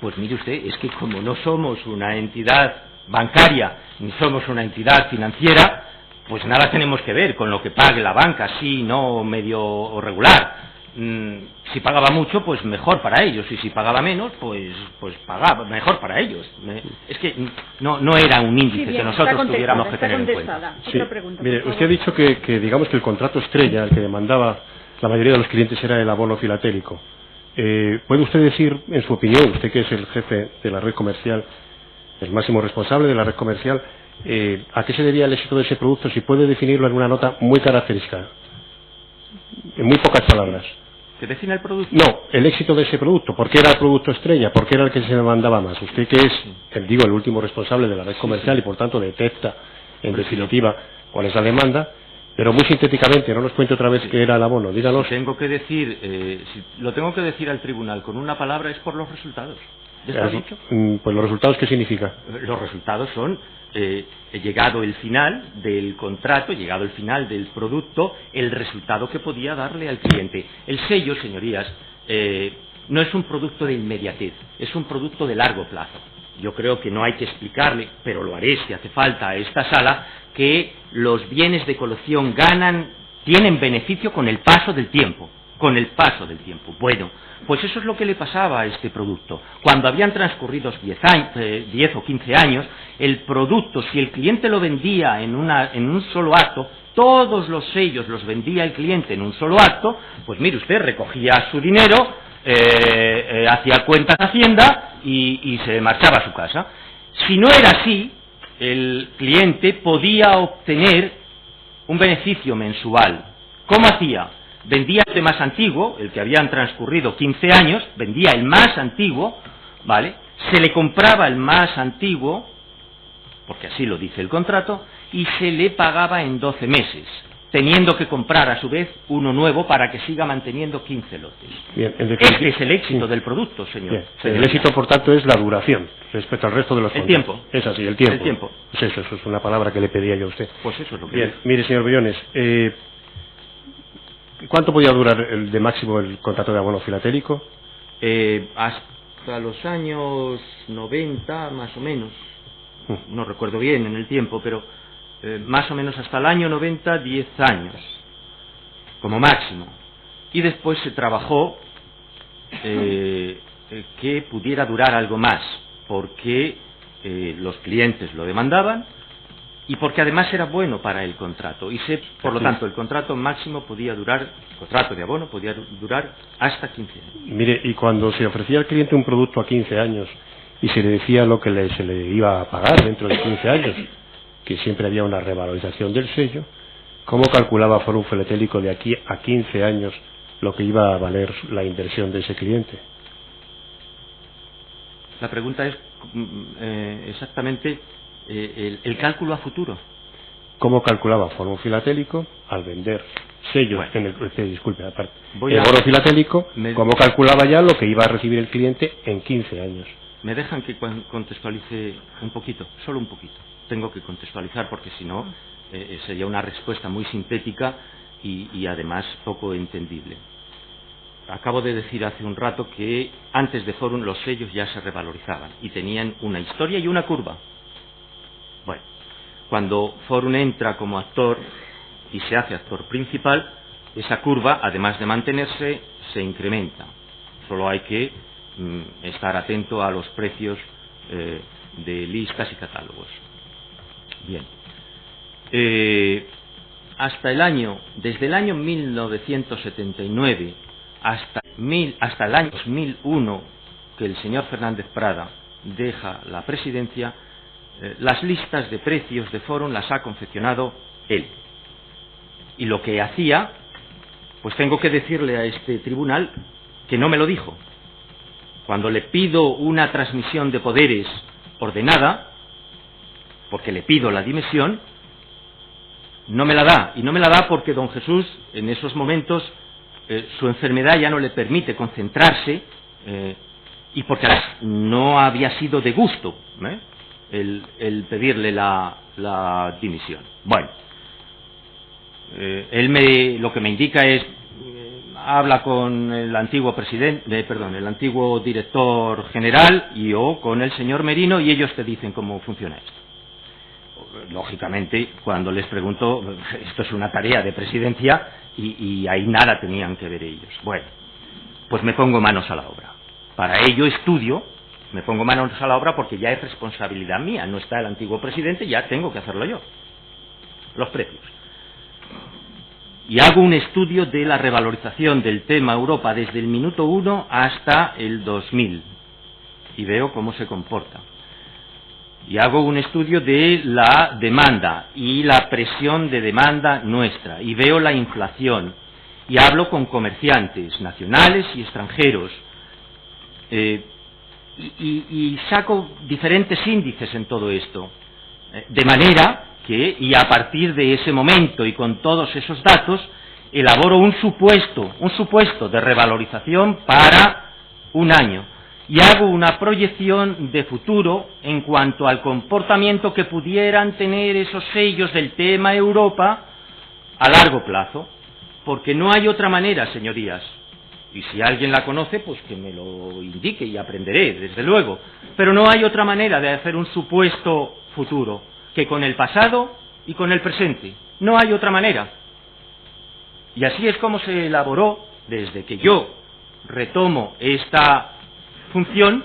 pues mire usted, es que como no somos una entidad bancaria ni somos una entidad financiera, pues nada tenemos que ver con lo que pague la banca, sí, no, medio o regular. Si pagaba mucho, pues mejor para ellos, y si pagaba menos, pues pagaba mejor para ellos. Es que no era un índice que nosotros tuviéramos que tener en cuenta. Sí. Mire, usted ha dicho que digamos que el contrato estrella, el que demandaba la mayoría de los clientes, era el abono filatélico. ¿Puede usted decir, en su opinión, usted que es el jefe de la red comercial, el máximo responsable de la red comercial, a qué se debía el éxito de ese producto? Si puede definirlo en una nota muy característica, en muy pocas palabras. ¿Que define el producto? No, el éxito de ese producto. ¿Por qué era el producto estrella? ¿Por qué era el que se demandaba más? Usted que es, el último responsable de la red comercial y por tanto detecta, en definitiva, cuál es la demanda, pero muy sintéticamente, no nos cuente otra vez qué era el abono, díganos. Si lo tengo que decir al tribunal con una palabra, es por los resultados. ¿Ya está dicho? Pues los resultados, ¿qué significa? Los resultados son, llegado el final del contrato, llegado el final del producto, el resultado que podía darle al cliente. El sello, señorías, no es un producto de inmediatez, es un producto de largo plazo. Yo creo que no hay que explicarle, pero lo haré si hace falta a esta sala, que los bienes de colección tienen beneficio con el paso del tiempo. Con el paso del tiempo. Bueno, pues eso es lo que le pasaba a este producto. Cuando habían transcurrido 10 o 15 años, el producto, si el cliente lo vendía en un solo acto, todos los sellos los vendía el cliente en un solo acto, pues mire usted, recogía su dinero, hacía cuentas de Hacienda y se marchaba a su casa. Si no era así, el cliente podía obtener un beneficio mensual. ¿Cómo hacía? Vendía el más antiguo, el que habían transcurrido 15 años, vendía el más antiguo, ¿vale? Se le compraba el más antiguo, porque así lo dice el contrato, y se le pagaba en 12 meses, teniendo que comprar a su vez uno nuevo para que siga manteniendo 15 lotes. Bien, este es el éxito del producto, señor. Bien. El éxito, por tanto, es la duración respecto al resto de los contratos. El tiempo. Es así, el tiempo. El tiempo. Pues eso es una palabra que le pedía yo a usted. Pues eso es lo que Bien, mire, señor Briones, ¿cuánto podía durar de máximo el contrato de abono filatélico? Hasta los años 90, más o menos. No recuerdo bien en el tiempo, pero más o menos hasta el año 90, 10 años, como máximo. Y después se trabajó que pudiera durar algo más, porque los clientes lo demandaban, y porque además era bueno para el contrato, y por lo tanto el contrato máximo podía durar, el contrato de abono podía durar hasta 15 años. Mire, y cuando se ofrecía al cliente un producto a 15 años y se le decía lo que se le iba a pagar dentro de 15 años, que siempre había una revalorización del sello, ¿cómo calculaba Forum Filatélico de aquí a 15 años lo que iba a valer la inversión de ese cliente? La pregunta es exactamente el cálculo a futuro. ¿Cómo calculaba Forum Filatélico al vender sellos en el oro filatélico? ¿Cómo calculaba ya lo que iba a recibir el cliente en 15 años? ¿Me dejan que contextualice un poquito? Solo un poquito. Tengo que contextualizar porque si no sería una respuesta muy sintética y además poco entendible. Acabo de decir hace un rato que antes de Forum los sellos ya se revalorizaban y tenían una historia y una curva. Bueno, cuando Forum entra como actor y se hace actor principal, esa curva, además de mantenerse, se incrementa. Solo hay que estar atento a los precios de listas y catálogos. Bien. Desde el año 1979 hasta el año 2001, que el señor Fernández Prada deja la presidencia, las listas de precios de Forum las ha confeccionado él. Y lo que hacía, pues tengo que decirle a este tribunal que no me lo dijo. Cuando le pido una transmisión de poderes ordenada, porque le pido la dimisión, no me la da. Y no me la da porque don Jesús, en esos momentos, su enfermedad ya no le permite concentrarse, y porque no había sido de gusto el pedirle la dimisión. Bueno, él lo que me indica es, habla con el antiguo el antiguo director general y o con el señor Merino, y ellos te dicen cómo funciona esto. Lógicamente, cuando les pregunto, esto es una tarea de presidencia y ahí nada tenían que ver ellos. Bueno, pues me pongo manos a la obra. Para ello estudio, me pongo manos a la obra porque ya es responsabilidad mía, no está el antiguo presidente, ya tengo que hacerlo yo. Los precios. Y hago un estudio de la revalorización del tema Europa desde el minuto 1 hasta el 2000 y veo cómo se comporta. Y hago un estudio de la demanda y la presión de demanda nuestra y veo la inflación y hablo con comerciantes nacionales y extranjeros y saco diferentes índices en todo esto, de manera que, y a partir de ese momento y con todos esos datos, elaboro un supuesto de revalorización para un año y hago una proyección de futuro en cuanto al comportamiento que pudieran tener esos sellos del tema Europa a largo plazo, porque no hay otra manera, señorías, y si alguien la conoce, pues que me lo indique y aprenderé, desde luego, pero no hay otra manera de hacer un supuesto futuro que con el pasado y con el presente. No hay otra manera. Y así es como se elaboró, desde que yo retomo esta función,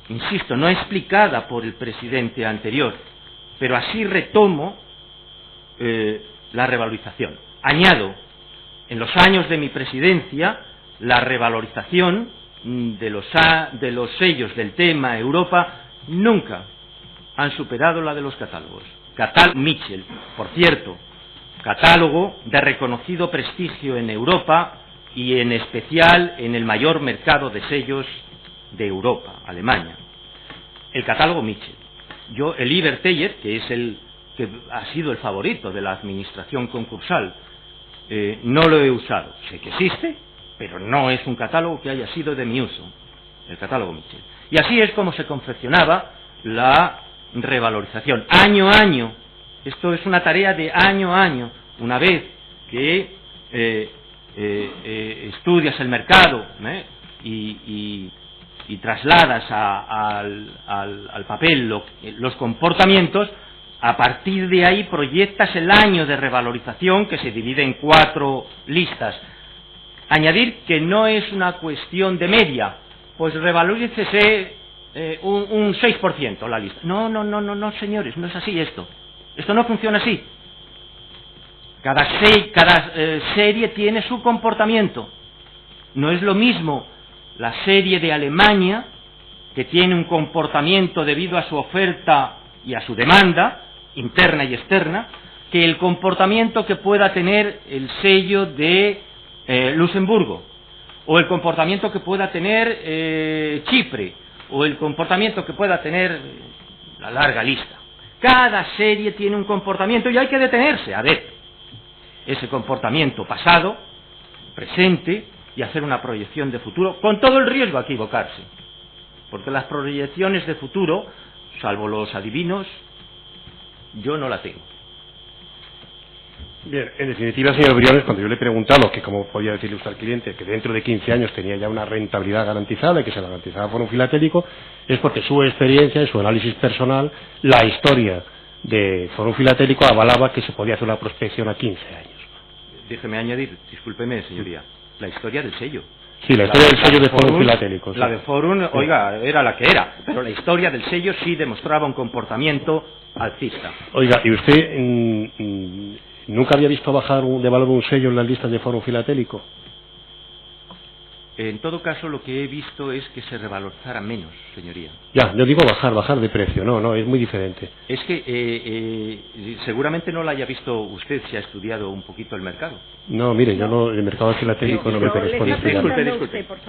insisto, no explicada por el presidente anterior, pero así retomo la revalorización. Añado, en los años de mi presidencia, la revalorización de los sellos del tema Europa nunca han superado la de los catálogos. Catálogo Mitchell, por cierto, catálogo de reconocido prestigio en Europa y en especial en el mayor mercado de sellos de Europa, Alemania. El catálogo Mitchell. Yo, el Iberteyer, que es el que ha sido el favorito de la administración concursal, no lo he usado. Sé que existe, pero no es un catálogo que haya sido de mi uso, el catálogo Mitchell. Y así es como se confeccionaba la revalorización, año a año. Esto es una tarea de año a año. Una vez que estudias el mercado y trasladas al papel los comportamientos, a partir de ahí proyectas el año de revalorización, que se divide en 4 listas. Añadir que no es una cuestión de media, pues revalorícese un 6% la lista. No, señores, no es así esto. Esto no funciona así. Cada serie tiene su comportamiento. No es lo mismo la serie de Alemania, que tiene un comportamiento debido a su oferta y a su demanda, interna y externa, que el comportamiento que pueda tener el sello de Luxemburgo, o el comportamiento que pueda tener Chipre, o el comportamiento que pueda tener la larga lista. Cada serie tiene un comportamiento y hay que detenerse a ver ese comportamiento pasado, presente, y hacer una proyección de futuro, con todo el riesgo a equivocarse, porque las proyecciones de futuro, salvo los adivinos, yo no la tengo. Bien, en definitiva, señor Briones, cuando yo le he preguntado que cómo podía decirle usted al cliente que dentro de 15 años tenía ya una rentabilidad garantizada y que se la garantizaba Fórum Filatélico, es porque su experiencia y su análisis personal, la historia de Fórum Filatélico avalaba que se podía hacer una prospección a 15 años. Déjeme añadir, discúlpeme, señoría, la historia del sello. Sí, la historia del sello de Fórum Filatélico. La de Fórum, oiga, era la que era, pero la historia del sello sí demostraba un comportamiento alcista. Oiga, ¿y usted nunca había visto bajar de valor un sello en las listas de Fórum Filatélico? En todo caso, lo que he visto es que se revalorizara menos, señoría. Ya, yo digo bajar de precio, no, es muy diferente. Es que seguramente no lo haya visto usted si ha estudiado un poquito el mercado. No, mire, yo no, el mercado filatélico no me corresponde estudiar.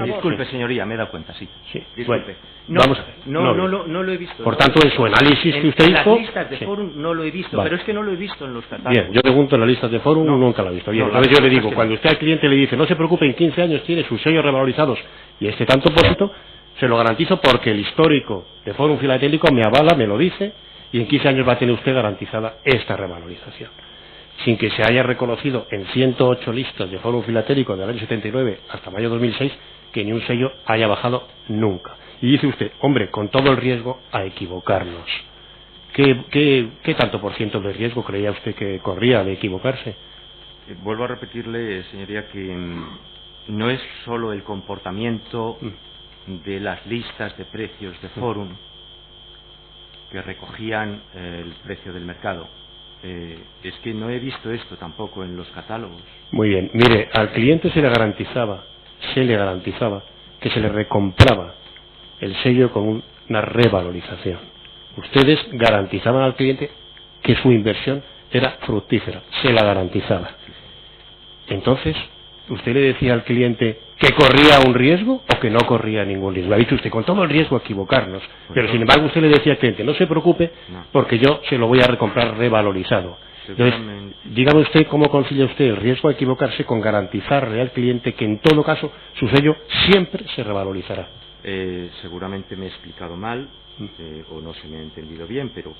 Disculpe, señoría, me he dado cuenta, sí. Disculpe. Bueno, no lo he visto. Por tanto, en su análisis que usted hizo... En las listas de Forum no lo he visto, pero es que no lo he visto en los catálogos. Bien, yo pregunto en las listas de Forum, nunca lo he visto. Bien, a ver, yo le digo, cuando usted al cliente le dice, no se preocupe, en 15 años tiene sus sellos revalorizados y este tanto por ciento, se lo garantizo porque el histórico de Forum Filatélico me avala, me lo dice, y en 15 años va a tener usted garantizada esta revalorización. Sin que se haya reconocido en 108 listas de Forum Filatélico del año 79 hasta mayo de 2006 que ni un sello haya bajado nunca. Y dice usted, hombre, con todo el riesgo a equivocarnos. ¿Qué tanto por ciento de riesgo creía usted que corría de equivocarse? Vuelvo a repetirle, señoría, que no es solo el comportamiento de las listas de precios de Forum que recogían el precio del mercado. Es que no he visto esto tampoco en los catálogos. Muy bien, mire, al cliente se le garantizaba que se le recompraba el sello con una revalorización. Ustedes garantizaban al cliente que su inversión era fructífera, se la garantizaba. Entonces, ¿usted le decía al cliente que corría un riesgo o que no corría ningún riesgo? Ha dicho usted, con todo el riesgo a equivocarnos, pero sin embargo usted le decía al cliente, no se preocupe, porque yo se lo voy a recomprar revalorizado. Entonces, dígame usted cómo concilia usted el riesgo a equivocarse con garantizarle al cliente que en todo caso su sello siempre se revalorizará. Seguramente me he explicado mal o no se me ha entendido bien, pero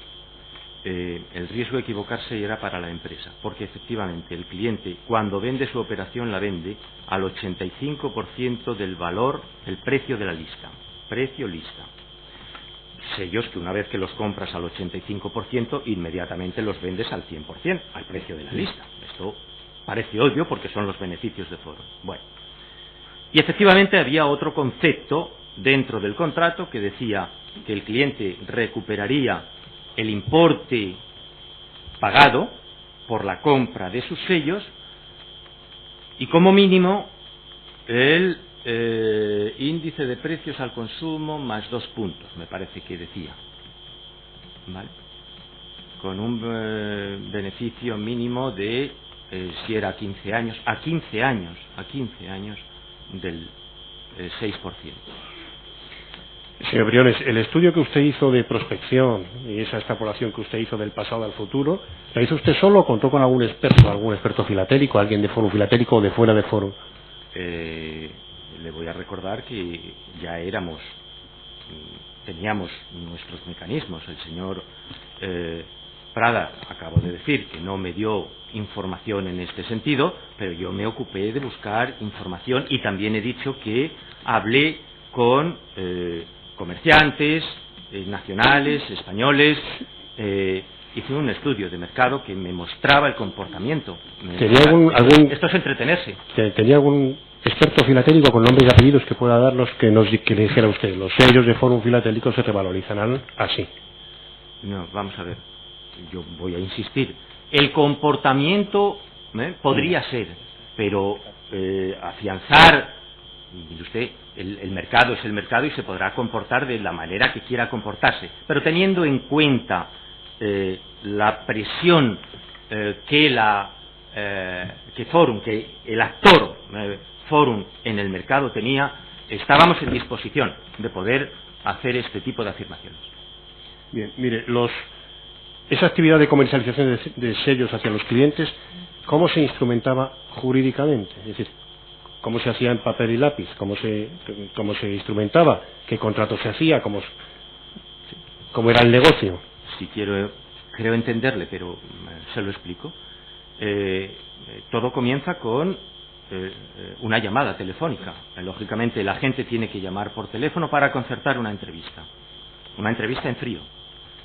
el riesgo de equivocarse era para la empresa, porque efectivamente el cliente cuando vende su operación la vende al 85% del valor, el precio de la lista, precio lista. Sellos que una vez que los compras al 85% inmediatamente los vendes al 100%, al precio de la lista. Esto parece obvio porque son los beneficios de Forum. Bueno, y efectivamente había otro concepto dentro del contrato que decía que el cliente recuperaría el importe pagado por la compra de sus sellos y como mínimo el índice de precios al consumo más 2 puntos, me parece que decía, ¿vale? Con un beneficio mínimo de si era a 15 años del 6%. Señor Briones, el estudio que usted hizo de prospección y esa extrapolación que usted hizo del pasado al futuro, ¿la hizo usted solo o contó con algún experto filatélico, alguien de Forum Filatélico o de fuera de Forum? Le voy a recordar que ya teníamos nuestros mecanismos. El señor Prada, acabo de decir que no me dio información en este sentido, pero yo me ocupé de buscar información y también he dicho que hablé con comerciantes nacionales, españoles, hice un estudio de mercado que me mostraba el comportamiento. Esto es entretenerse. ¿Tenía algún experto filatélico con nombres y apellidos que pueda darnos que le dijera usted, los sellos de Forum Filatélico se revalorizarán así? No, vamos a ver, yo voy a insistir. El comportamiento podría ser, pero afianzar, mire usted, el mercado es el mercado y se podrá comportar de la manera que quiera comportarse, pero teniendo en cuenta la presión que el actor Forum en el mercado tenía, estábamos en disposición de poder hacer este tipo de afirmaciones. Bien, mire, esa actividad de comercialización de sellos hacia los clientes, ¿cómo se instrumentaba jurídicamente? Es decir, ¿cómo se hacía en papel y lápiz? ¿Cómo se instrumentaba? ¿Qué contrato se hacía? ¿Cómo era el negocio? Si creo entenderle, pero se lo explico. Todo comienza con una llamada telefónica. Lógicamente, la gente tiene que llamar por teléfono para concertar una entrevista en frío,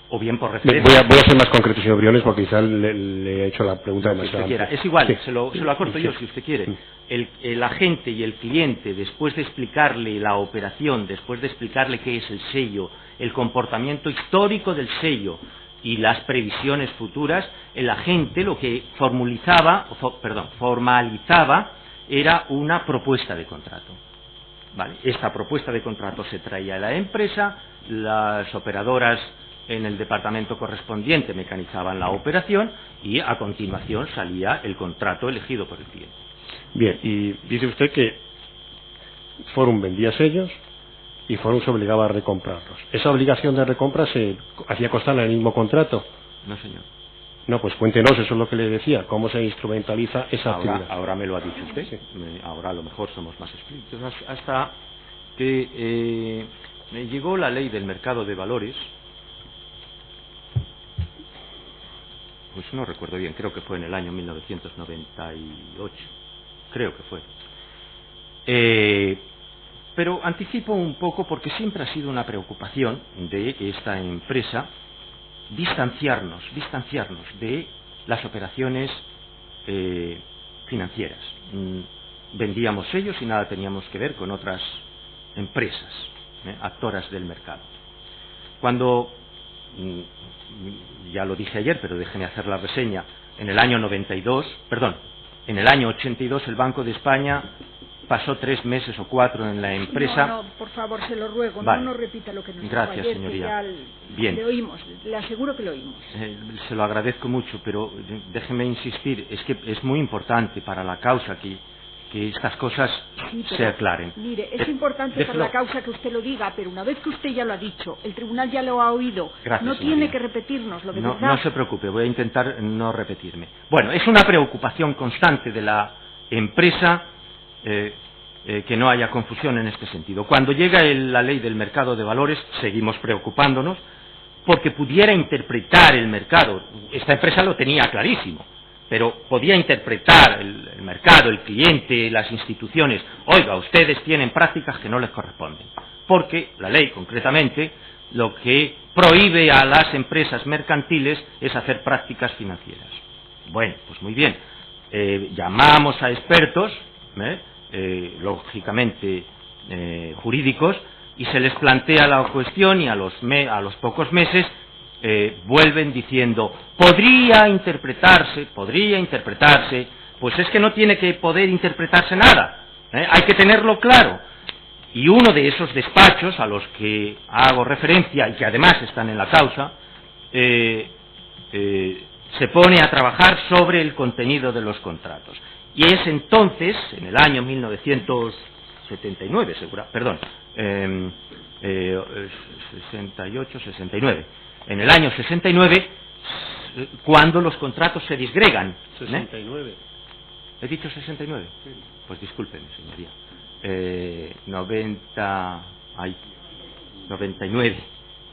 o bien por referencia. Voy a ser más concreto, señor Briones, porque quizás le he hecho la pregunta demasiado antes. Es igual, sí. se lo acorto yo si usted quiere. El agente y el cliente, después de explicarle la operación, después de explicarle qué es el sello, el comportamiento histórico del sello y las previsiones futuras, el agente lo que formalizaba era una propuesta de contrato. ¿vale? Esta propuesta de contrato se traía a la empresa, las operadoras en el departamento correspondiente mecanizaban la operación y a continuación salía el contrato elegido por el cliente. Bien, y dice usted que Forum vendía sellos y Forum se obligaba a recomprarlos. ¿Esa obligación de recompra se hacía constar en el mismo contrato? No, señor. No, pues cuéntenos, eso es lo que le decía, cómo se instrumentaliza esa actividad. Ahora me lo ha dicho usted, sí. Ahora a lo mejor somos más explícitos. Hasta que me llegó la ley del mercado de valores, pues no recuerdo bien, creo que fue en el año 1998, creo que fue. Pero anticipo un poco porque siempre ha sido una preocupación de esta empresa distanciarnos de las operaciones financieras. Vendíamos sellos y nada teníamos que ver con otras empresas, actoras del mercado. Cuando, ya lo dije ayer, pero déjenme hacer la reseña, en el año 82 el Banco de España pasó 3 meses o 4 en la empresa. No, por favor, se lo ruego, vale. No nos repita lo que nos dijo Gracias, ayer, señoría. Bien. Le oímos, le aseguro que lo oímos. Se lo agradezco mucho, pero déjeme insistir, es que es muy importante para la causa que estas cosas se aclaren. Mire, es importante para la causa que usted lo diga, pero una vez que usted ya lo ha dicho, el tribunal ya lo ha oído, Gracias, no señoría. tiene que repetirnoslo, de verdad. No se preocupe, voy a intentar no repetirme. Bueno, es una preocupación constante de la empresa que no haya confusión en este sentido. Cuando llega la ley del mercado de valores, seguimos preocupándonos porque pudiera interpretar el mercado. Esta empresa lo tenía clarísimo, pero podía interpretar el mercado, el cliente, las instituciones. Oiga, ustedes tienen prácticas que no les corresponden, porque la ley concretamente lo que prohíbe a las empresas mercantiles es hacer prácticas financieras. Bueno, pues muy bien, llamamos a expertos, lógicamente jurídicos, y se les plantea la cuestión y a los pocos meses vuelven diciendo podría interpretarse, pues es que no tiene que poder interpretarse nada, hay que tenerlo claro. Y uno de esos despachos a los que hago referencia y que además están en la causa se pone a trabajar sobre el contenido de los contratos. Y es entonces, en el año 1979, 69, en el año 69, cuando los contratos se disgregan. 69. ¿He dicho 69? Sí. Pues discúlpeme, señoría. 99,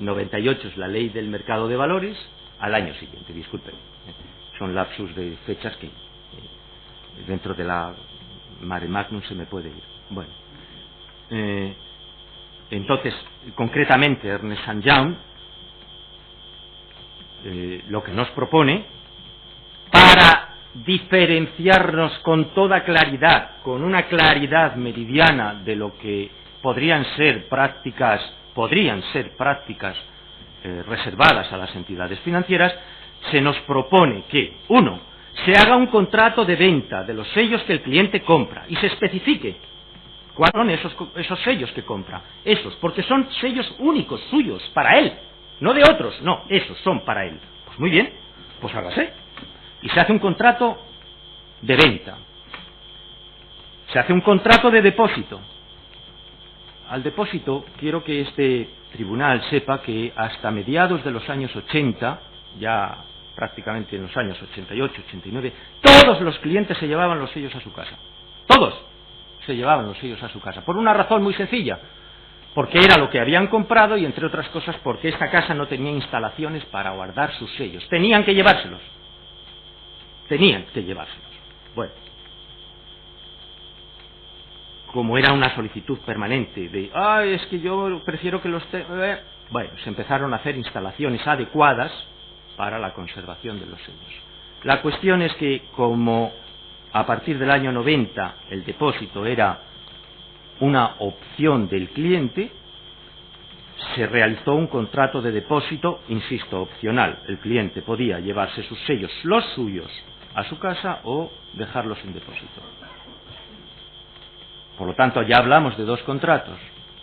98 es la ley del mercado de valores, al año siguiente, discúlpeme. Son lapsus de fechas que dentro de la mare magnum se me puede ir. Bueno, entonces, concretamente, Ernst & Young lo que nos propone, para diferenciarnos con toda claridad, con una claridad meridiana de lo que podrían ser prácticas reservadas a las entidades financieras, se nos propone que, 1, se haga un contrato de venta de los sellos que el cliente compra y se especifique cuáles son esos sellos que compra. Esos, porque son sellos únicos, suyos, para él, no de otros, no, esos son para él. Pues muy bien, pues hágase. Y se hace un contrato de venta. Se hace un contrato de depósito. Al depósito, quiero que este tribunal sepa que hasta mediados de los años 80, ya prácticamente en los años 88, 89, todos los clientes se llevaban los sellos a su casa. Todos se llevaban los sellos a su casa. Por una razón muy sencilla. Porque era lo que habían comprado y, entre otras cosas, porque esta casa no tenía instalaciones para guardar sus sellos. Tenían que llevárselos. Bueno. Como era una solicitud permanente de, es que yo prefiero que los... Bueno, se empezaron a hacer instalaciones adecuadas para la conservación de los sellos. La cuestión es que, como a partir del año 90 el depósito era una opción del cliente, se realizó un contrato de depósito, insisto, opcional. El cliente podía llevarse sus sellos, los suyos, a su casa o dejarlos en depósito. Por lo tanto, ya hablamos de 2 contratos.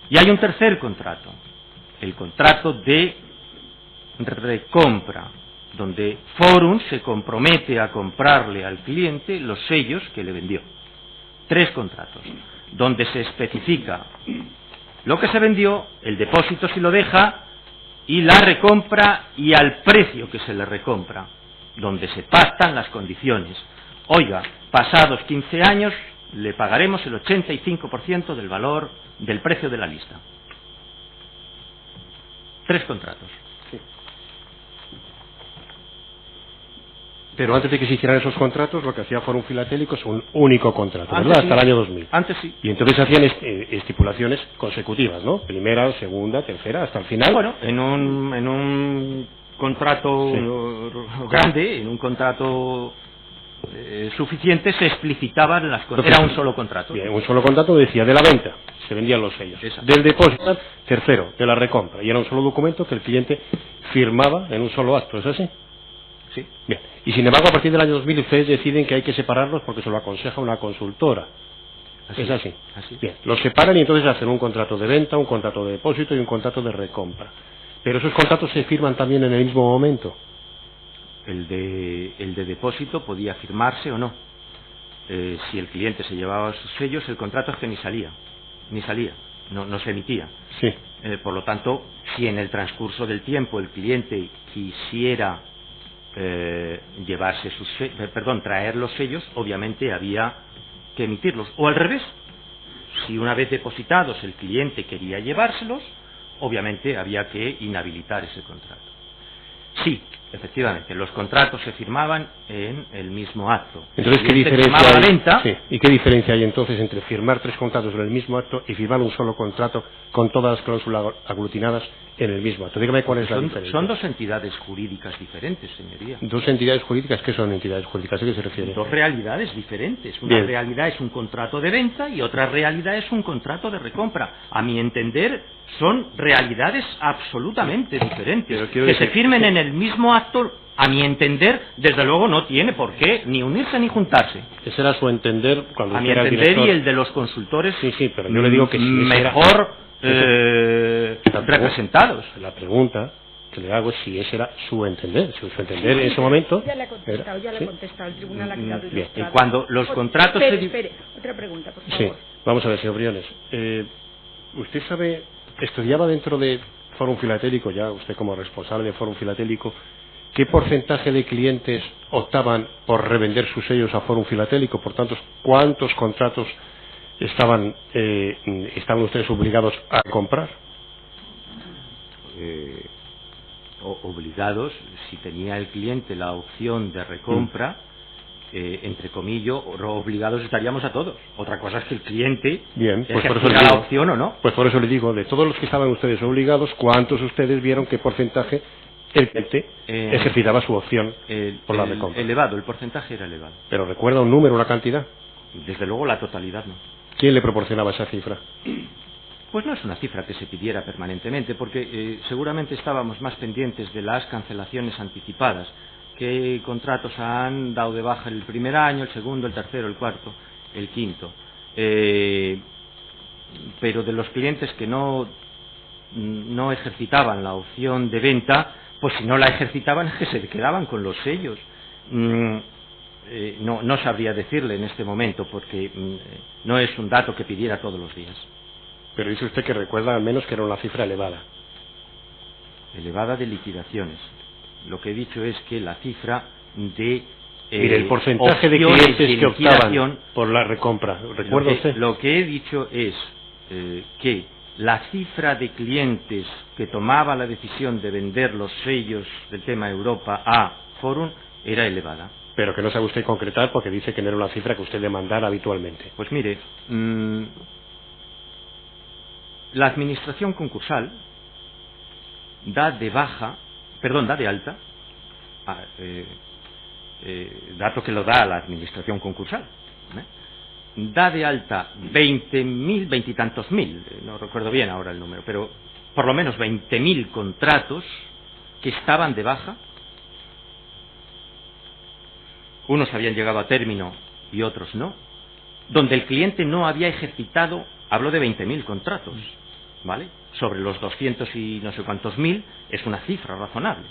Y hay un tercer contrato, el contrato de recompra, donde Forum se compromete a comprarle al cliente los sellos que le vendió. 3 contratos, donde se especifica lo que se vendió, el depósito si lo deja, y la recompra y al precio que se le recompra, donde se pactan las condiciones. Oiga, pasados 15 años le pagaremos el 85% del valor del precio de la lista. 3 contratos. Sí. Pero antes de que se hicieran esos contratos, lo que hacía Forum Filatélico es un único contrato, ¿verdad? Sí. Hasta el año 2000. Antes sí. Y entonces hacían estipulaciones consecutivas, ¿no? Primera, segunda, tercera, hasta el final. Bueno, en un contrato grande, en un contrato suficiente, se explicitaban las cosas. Era un solo contrato. Bien, un solo contrato decía de la venta, se vendían los sellos. Exacto. Del depósito, tercero, de la recompra. Y era un solo documento que el cliente firmaba en un solo acto, ¿es así? Sí. Bien. Y sin embargo, a partir del año 2000 ustedes deciden que hay que separarlos porque se lo aconseja una consultora. Así ¿Es así? Así. Bien. Los separan y entonces hacen un contrato de venta, un contrato de depósito y un contrato de recompra. Pero esos contratos se firman también en el mismo momento. El de depósito podía firmarse o no. Si el cliente se llevaba sus sellos, el contrato es que ni salía, no se emitía. Sí. Por lo tanto, si en el transcurso del tiempo el cliente quisiera traer los sellos, obviamente había que emitirlos. O al revés, si una vez depositados el cliente quería llevárselos, obviamente había que inhabilitar ese contrato. Sí, efectivamente, los contratos se firmaban en el mismo acto. Entonces, ¿qué diferencia hay? Sí. ¿Y qué diferencia hay entonces entre firmar 3 contratos en el mismo acto y firmar un solo contrato con todas las cláusulas aglutinadas en el mismo acto? Dígame cuál es la diferencia. Son 2 entidades jurídicas diferentes, señoría. 2 entidades jurídicas. ¿Qué son entidades jurídicas? ¿A qué se refiere? 2 realidades diferentes. Una realidad es un contrato de venta y otra realidad es un contrato de recompra. A mi entender, son realidades absolutamente diferentes. Que se firmen en el mismo acto, a mi entender, desde luego no tiene por qué ni unirse ni juntarse. Ese era su entender cuando a mi entender y el de los consultores. Sí, pero yo le digo que si mejor representados. La pregunta que le hago es si ese era su entender. Si su entender en ese momento. Ya le ha contestado, el tribunal ha quedado ilustrado. Y cuando los contratos espere, otra pregunta, por favor. Sí, vamos a ver, señor Briones. Usted sabe, estudiaba dentro de Forum Filatélico, ya usted como responsable de Forum Filatélico, ¿qué porcentaje de clientes optaban por revender sus sellos a Forum Filatélico? Por tanto, ¿cuántos contratos estaban ustedes obligados a comprar? Obligados, si tenía el cliente la opción de recompra, entre comillas, obligados estaríamos a todos. Otra cosa es que el cliente ejerciera la opción o no. Pues por eso le digo, de todos los que estaban ustedes obligados, ¿cuántos ustedes vieron qué porcentaje el cliente ejercitaba su opción por la recompra? Elevado, el porcentaje era elevado. ¿Pero recuerda un número, una cantidad? Desde luego la totalidad no. ¿Quién le proporcionaba esa cifra? Pues no es una cifra que se pidiera permanentemente, porque seguramente estábamos más pendientes de las cancelaciones anticipadas. ¿Qué contratos han dado de baja el primer año, el segundo, el tercero, el cuarto, el quinto? Pero de los clientes que no ejercitaban la opción de venta, pues si no la ejercitaban es que se quedaban con los sellos. No sabría decirle en este momento, porque no es un dato que pidiera todos los días. Pero dice usted que recuerda al menos que era una cifra elevada. Elevada de liquidaciones. Lo que he dicho es que la cifra de mire, el porcentaje de clientes que optaban por la recompra, ¿recuerda usted? Lo que he dicho es que la cifra de clientes que tomaba la decisión de vender los sellos del tema Europa a Forum era elevada. Pero que no sabe usted concretar porque dice que no era una cifra que usted demandara habitualmente. Pues mire, la administración concursal da de alta, dato que lo da la administración concursal, da de alta 20.000, 20 y tantos mil, no recuerdo bien ahora el número, pero por lo menos 20.000 contratos que estaban de baja. Unos habían llegado a término y otros no. donde el cliente no había ejercitado, hablo de 20.000 contratos, ¿vale? Sobre los 200 y no sé cuántos mil, es una cifra razonable,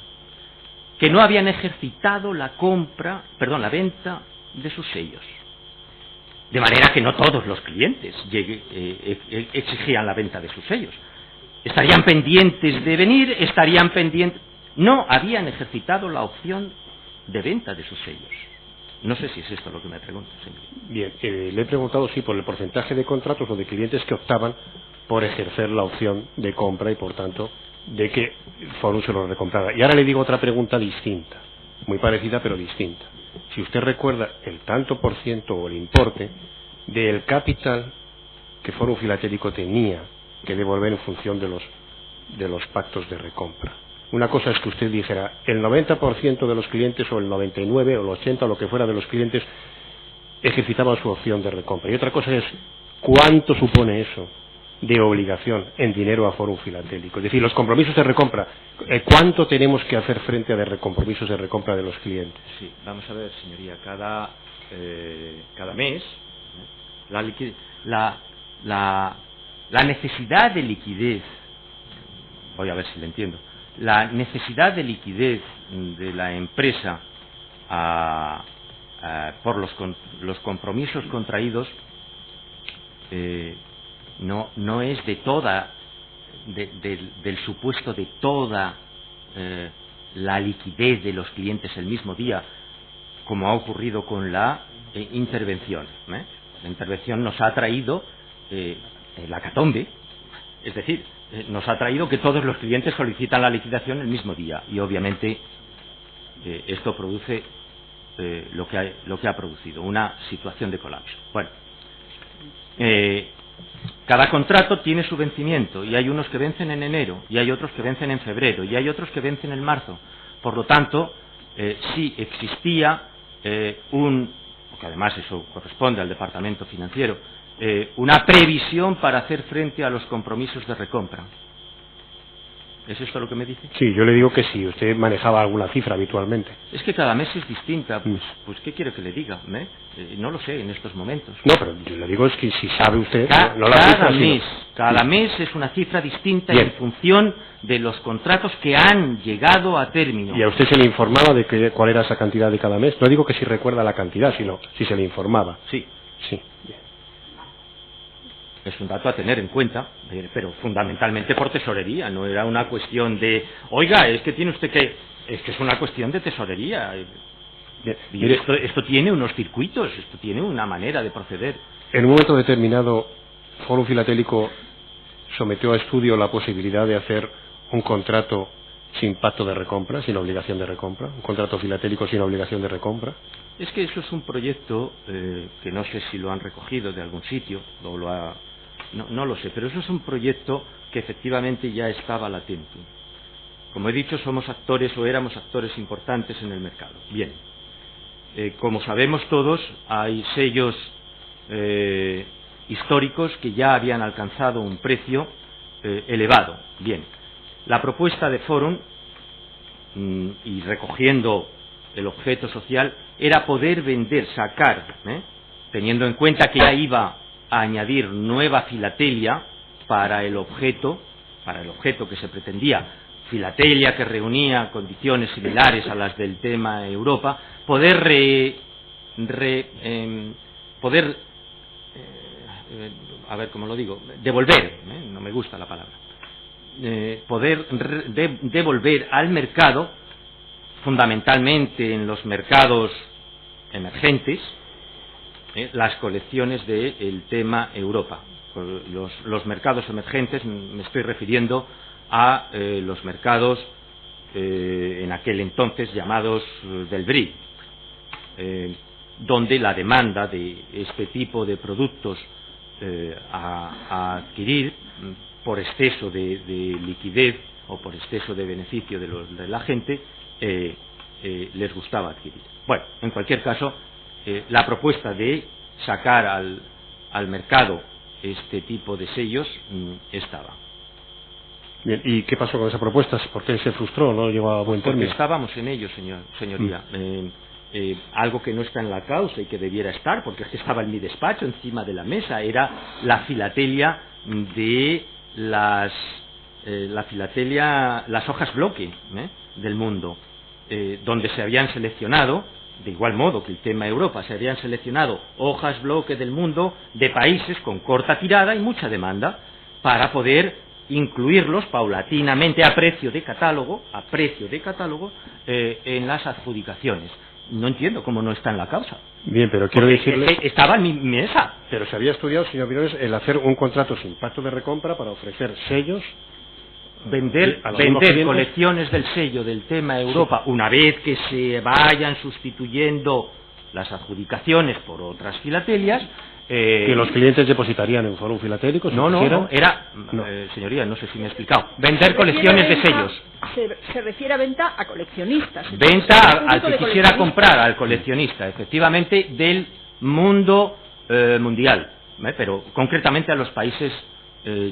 que no habían ejercitado la venta de sus sellos. De manera que no todos los clientes exigían la venta de sus sellos. Estarían pendientes de venir, no habían ejercitado la opción de venta de sus sellos. No sé si es esto lo que me pregunta, señor. Bien, le he preguntado sí por el porcentaje de contratos o de clientes que optaban por ejercer la opción de compra y, por tanto, de que Forum se lo recomprara. Y ahora le digo otra pregunta distinta, muy parecida pero distinta. Si usted recuerda el tanto por ciento o el importe del capital que Forum Filatélico tenía que devolver en función de los pactos de recompra. Una cosa es que usted dijera el 90% de los clientes o el 99 o el 80 o lo que fuera de los clientes ejercitaban su opción de recompra. Y otra cosa es cuánto supone eso de obligación en dinero a Forum Filatélico. Es decir, los compromisos de recompra, ¿cuánto tenemos que hacer frente a compromisos de recompra de los clientes? Sí, vamos a ver, señoría, cada mes la necesidad de liquidez, voy a ver si le entiendo, la necesidad de liquidez de la empresa por los compromisos contraídos no es de toda del supuesto de toda la liquidez de los clientes el mismo día, como ha ocurrido con la intervención. La intervención nos ha traído la catombe, es decir, nos ha traído que todos los clientes solicitan la liquidación el mismo día, y obviamente esto produce lo que ha producido, una situación de colapso. Bueno, cada contrato tiene su vencimiento, y hay unos que vencen en enero, y hay otros que vencen en febrero, y hay otros que vencen en marzo. Por lo tanto, sí existía porque además eso corresponde al departamento financiero, una previsión para hacer frente a los compromisos de recompra. ¿Es esto lo que me dice? Sí, yo le digo que sí, usted manejaba alguna cifra habitualmente. Es que cada mes es distinta, pues ¿qué quiere que le diga? No lo sé en estos momentos. No, pero yo le digo es que si sabe usted... Cada mes es una cifra distinta en función de los contratos que han llegado a término. ¿Y a usted se le informaba de cuál era esa cantidad de cada mes? No digo que si recuerda la cantidad, sino si se le informaba. Sí. Sí, bien. Es un dato a tener en cuenta, pero fundamentalmente por tesorería. No era una cuestión de, oiga, es que tiene usted que... Es que es una cuestión de tesorería. Y esto tiene unos circuitos, esto tiene una manera de proceder. En un momento determinado, Forum Filatélico sometió a estudio la posibilidad de hacer un contrato sin pacto de recompra, sin obligación de recompra, un contrato filatélico sin obligación de recompra. Es que eso es un proyecto que no sé si lo han recogido de algún sitio, o no lo sé, pero eso es un proyecto que efectivamente ya estaba latente. Como he dicho, somos actores o éramos actores importantes en el mercado. Bien, como sabemos todos, hay sellos históricos que ya habían alcanzado un precio elevado. Bien, la propuesta de Forum, y recogiendo el objeto social, era poder vender, sacar, teniendo en cuenta que ya iba a añadir nueva filatelia para el objeto que se pretendía, filatelia que reunía condiciones similares a las del tema Europa, poder a ver cómo lo digo, devolver, no me gusta la palabra, poder devolver al mercado, fundamentalmente en los mercados emergentes, las colecciones del tema Europa. Los mercados emergentes, me estoy refiriendo a los mercados en aquel entonces llamados del BRIC, donde la demanda de este tipo de productos a adquirir por exceso de liquidez o por exceso de beneficio de la gente les gustaba adquirir. Bueno, en cualquier caso, la propuesta de sacar al mercado este tipo de sellos estaba. Bien, ¿y qué pasó con esa propuesta? ¿Por qué se frustró? ¿No llegó a buen término? Porque estábamos en ello, señoría. algo que no está en la causa y que debiera estar, porque es que estaba en mi despacho encima de la mesa, era la filatelia de las hojas bloque del mundo, donde se habían seleccionado, de igual modo que el tema Europa, se habían seleccionado hojas bloque del mundo de países con corta tirada y mucha demanda, para poder incluirlos paulatinamente a precio de catálogo, en las adjudicaciones. No entiendo cómo no está en la causa. Bien, pero quiero decirle... Estaba en mi mesa. Pero se había estudiado, señor Briones, el hacer un contrato sin pacto de recompra para ofrecer sellos... Vender colecciones del sello del tema Europa, sí, una vez que se vayan sustituyendo las adjudicaciones por otras filatelias... que los clientes depositarían en Fórum Filatélico. Señoría, no sé si me he explicado. Vender colecciones de sellos. Se refiere a venta a coleccionistas. Venta al que quisiera comprar, al coleccionista, efectivamente, del mundo mundial, pero concretamente a los países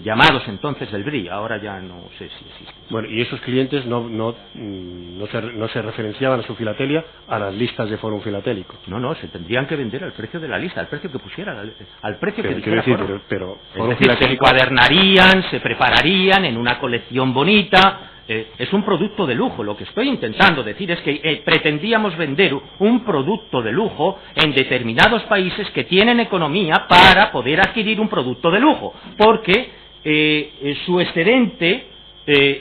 llamados entonces del BRI, ahora ya no sé si existen. Bueno, y esos clientes no se referenciaban a su filatelia a las listas de Fórum Filatélico. No, se tendrían que vender al precio de la lista, al precio que pusiera, al precio que dijera. Pero Fórum Filatélico, se encuadernarían, se prepararían en una colección bonita. Es un producto de lujo. Lo que estoy intentando decir es que pretendíamos vender un producto de lujo en determinados países que tienen economía para poder adquirir un producto de lujo, porque su excedente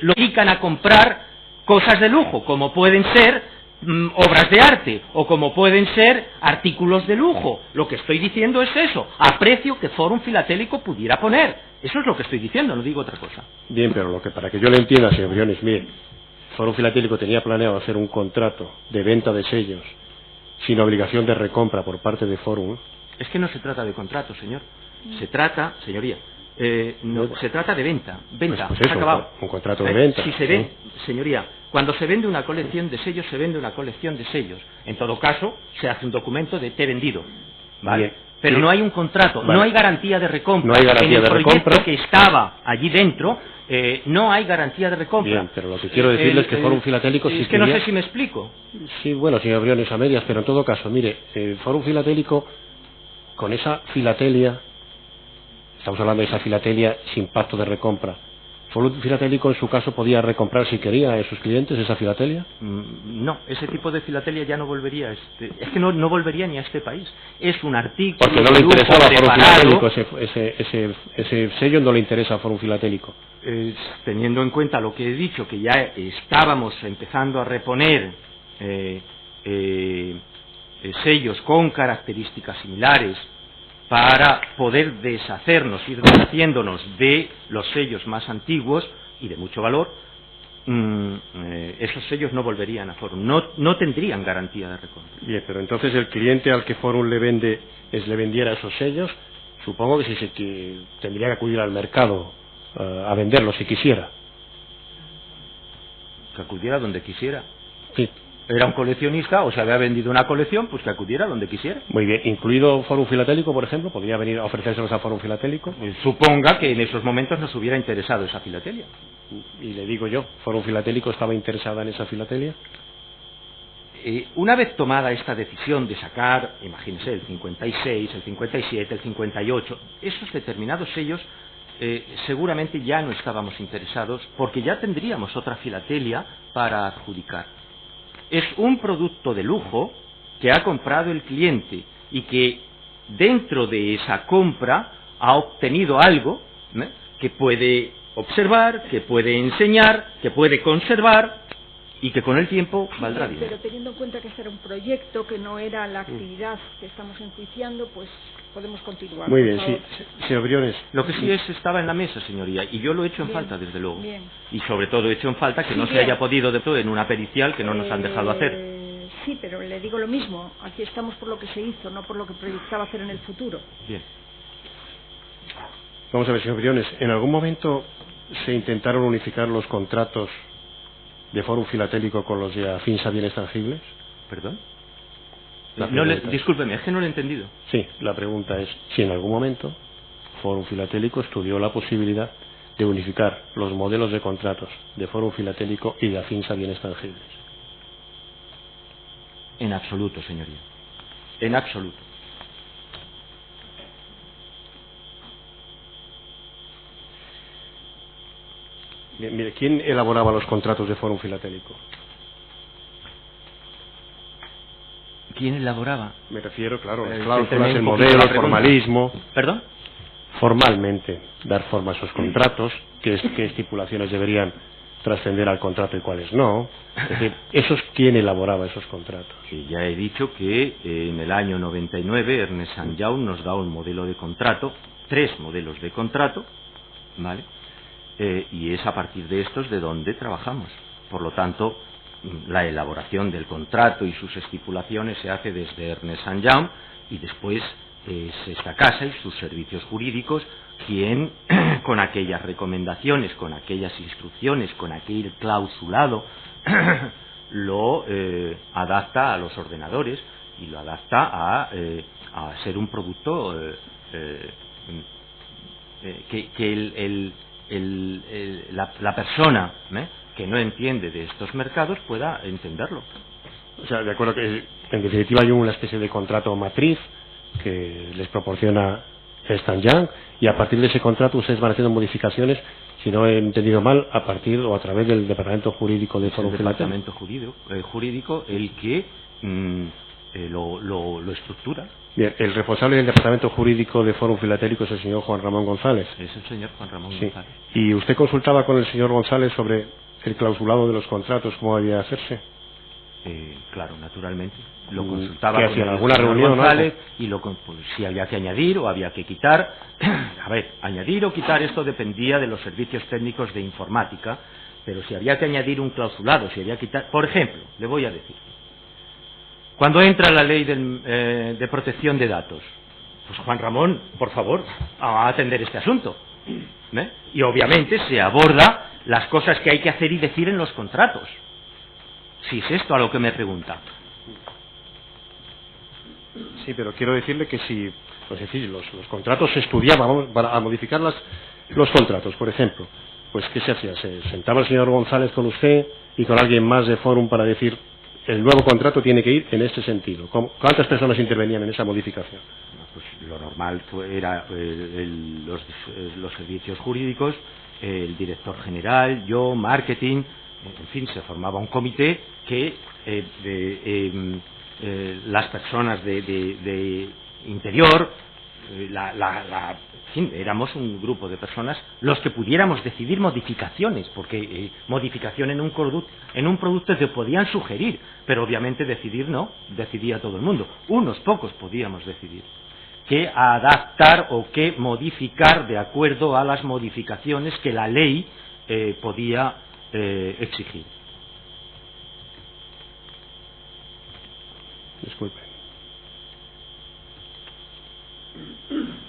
lo dedican a comprar cosas de lujo, como pueden ser obras de arte o como pueden ser artículos de lujo. Lo que estoy diciendo es eso, a precio que Fórum Filatélico pudiera poner. Eso es lo que estoy diciendo, no digo otra cosa. Bien, pero para que yo le entienda, señor Briones, mire, Fórum Filatélico tenía planeado hacer un contrato de venta de sellos sin obligación de recompra por parte de Fórum. Es que no se trata de contrato, señor. Se trata, señoría, se trata de venta. Pues eso, acabado. Un contrato de venta. Si se ve, señoría, cuando se vende una colección de sellos, se vende una colección de sellos. En todo caso, se hace un documento de te he vendido, ¿vale? Bien. Pero no hay un contrato, vale. No hay garantía de recompra. No hay garantía de recompra. En el proyecto que estaba allí dentro, no hay garantía de recompra. Bien, pero lo que quiero decirles es que Fórum Filatélico... Es que no sé si me explico. Sí, bueno, señor Briones, a medias, pero en todo caso, mire, Fórum Filatélico, con esa filatelia, estamos hablando de esa filatelia sin pacto de recompra, ¿Fórum Filatélico en su caso podía recomprar si quería a sus clientes esa filatelia? No, ese tipo de filatelia ya no volvería es que no volvería ni a este país. Es un artículo... Porque no le interesaba a Fórum Filatélico, ese sello no le interesa a Fórum Filatélico. Teniendo en cuenta lo que he dicho, que ya estábamos empezando a reponer sellos con características similares para poder ir deshaciéndonos de los sellos más antiguos y de mucho valor, esos sellos no volverían a Fórum, no tendrían garantía de recompra. Bien, pero entonces el cliente al que Fórum le vendiera esos sellos, supongo que tendría que acudir al mercado a venderlos si quisiera. Que acudiera donde quisiera. Sí. Era un coleccionista o se había vendido una colección, pues que acudiera donde quisiera. Muy bien, incluido Fórum Filatélico, por ejemplo, ¿podría venir a ofrecérselos a Fórum Filatélico? Suponga que en esos momentos nos hubiera interesado esa filatelia. Y le digo yo, ¿Fórum Filatélico estaba interesada en esa filatelia? Una vez tomada esta decisión de sacar, imagínense, el 56, el 57, el 58, esos determinados sellos, seguramente ya no estábamos interesados porque ya tendríamos otra filatelia para adjudicar. Es un producto de lujo que ha comprado el cliente y que dentro de esa compra ha obtenido algo que puede observar, que puede enseñar, que puede conservar y que con el tiempo valdrá dinero. Pero teniendo en cuenta que este era un proyecto, que no era la actividad que estamos enjuiciando, pues podemos continuar. Muy bien, sí, señor Briones. Lo que sí estaba en la mesa, señoría, y yo lo he hecho en falta, desde luego. Bien. Y sobre todo he hecho en falta que no se haya podido de todo en una pericial que no nos han dejado hacer. Sí, pero le digo lo mismo. Aquí estamos por lo que se hizo, no por lo que proyectaba hacer en el futuro. Bien. Vamos a ver, señor Briones, ¿en algún momento se intentaron unificar los contratos de Fórum Filatélico con los de Afinsa Bienes Tangibles? ¿Perdón? Discúlpeme, es que no lo he entendido. Sí, la pregunta es si en algún momento Fórum Filatélico estudió la posibilidad de unificar los modelos de contratos de Fórum Filatélico y de Afinsa Bienes Tangibles. En absoluto, señoría. En absoluto. Bien, mire, ¿quién elaboraba los contratos de Fórum Filatélico? ¿Quién elaboraba? Me refiero, claro, las Exténdeme cláusulas, el un poquito modelo, la el pregunta. formalismo. ¿Perdón? Formalmente, dar forma a esos contratos, qué estipulaciones deberían trascender al contrato y cuáles no. Es decir, ¿quién elaboraba esos contratos? Sí, ya he dicho que en el año 99 Ernest & Young nos da un modelo de contrato, 3 modelos de contrato, ¿vale? Y es a partir de estos de donde trabajamos. Por lo tanto, la elaboración del contrato y sus estipulaciones se hace desde Ernest & Young y después es esta casa y sus servicios jurídicos quien, con aquellas recomendaciones, con aquellas instrucciones, con aquel clausulado, lo adapta a los ordenadores y lo adapta a ser un producto que la persona que no entiende de estos mercados pueda entenderlo. O sea, de acuerdo que en definitiva hay una especie de contrato matriz que les proporciona Ernst & Young y a partir de ese contrato ustedes van haciendo modificaciones, si no he entendido mal, a partir o a través del departamento jurídico de Fórum Filatélico. El departamento jurídico el que lo estructura. Bien, el responsable del departamento jurídico de Fórum Filatélico es el señor Juan Ramón González. Es el señor Juan Ramón Sí. González. ¿Y usted consultaba con el señor González sobre el clausulado de los contratos, cómo debía hacerse? Claro, naturalmente. Lo consultaba ¿Qué con hacían? el ¿Alguna señor reunión, González y pues, si había que añadir o había que quitar. A ver, añadir o quitar esto dependía de los servicios técnicos de informática, pero si había que añadir un clausulado, si había que quitar. Por ejemplo, le voy a decir, cuando entra la ley de protección de datos, pues Juan Ramón, por favor, a atender este asunto. Y obviamente se aborda las cosas que hay que hacer y decir en los contratos. Si es esto a lo que me pregunta. Sí, pero quiero decirle que si los contratos se estudiaban, vamos, para modificar los contratos, por ejemplo, pues ¿qué se hacía? Se sentaba el señor González con usted y con alguien más de Fórum para decir el nuevo contrato tiene que ir en este sentido. ¿Cuántas personas intervenían en esa modificación? Pues lo normal era los servicios jurídicos, el director general, yo, marketing, en fin, se formaba un comité que las personas de interior, en fin, éramos un grupo de personas los que pudiéramos decidir modificaciones, porque modificación en un producto se podían sugerir, pero obviamente decidir no, decidía todo el mundo. Unos pocos podíamos decidir qué adaptar o qué modificar de acuerdo a las modificaciones que la ley podía exigir. Disculpe.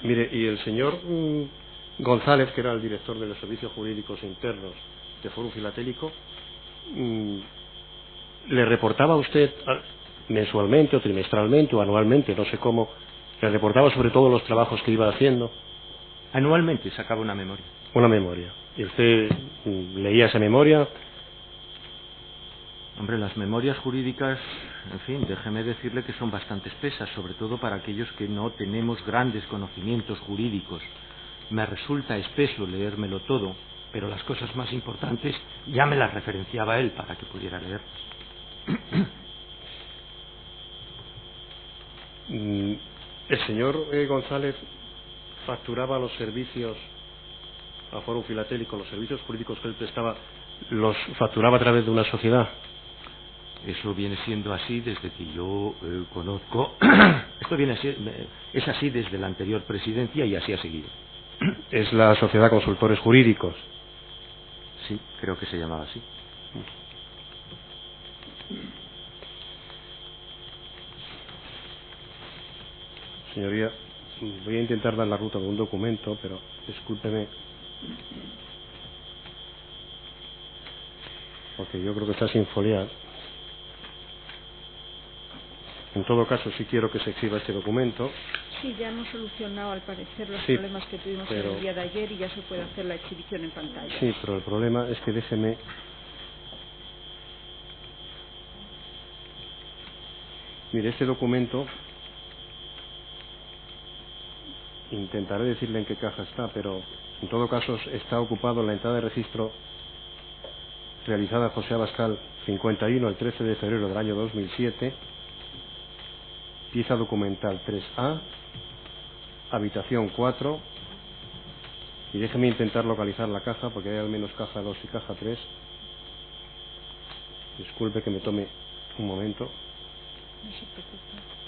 Mire, y el señor González, que era el director de los servicios jurídicos internos de Fórum Filatélico, ¿le reportaba a usted mensualmente o trimestralmente o anualmente, no sé cómo, le reportaba sobre todos los trabajos que iba haciendo? Anualmente sacaba una memoria. Una memoria. ¿Y usted leía esa memoria? Hombre, las memorias jurídicas, en fin, déjeme decirle que son bastante espesas, sobre todo para aquellos que no tenemos grandes conocimientos jurídicos. Me resulta espeso leérmelo todo, pero las cosas más importantes ya me las referenciaba él para que pudiera leer. El señor González facturaba los servicios a Fórum Filatélico, los servicios jurídicos que él prestaba, los facturaba a través de una sociedad. Eso viene siendo así desde que yo conozco. Esto es así desde la anterior presidencia y así ha seguido. Es la Sociedad Consultores Jurídicos. Sí, creo que se llamaba así. Señoría, voy a intentar dar la ruta de un documento, pero discúlpeme, porque yo creo que está sin foliar. En todo caso, sí quiero que se exhiba este documento. Sí, ya hemos solucionado al parecer los Sí, problemas que tuvimos pero el día de ayer y ya se puede hacer la exhibición en pantalla. Sí, pero el problema es que déjeme. Mire, este documento, intentaré decirle en qué caja está, pero en todo caso está ocupado en la entrada de registro realizada a José Abascal 51 el 13 de febrero del año 2007, pieza documental 3A, habitación 4, y déjeme intentar localizar la caja porque hay al menos caja 2 y caja 3. Disculpe que me tome un momento. No se preocupe.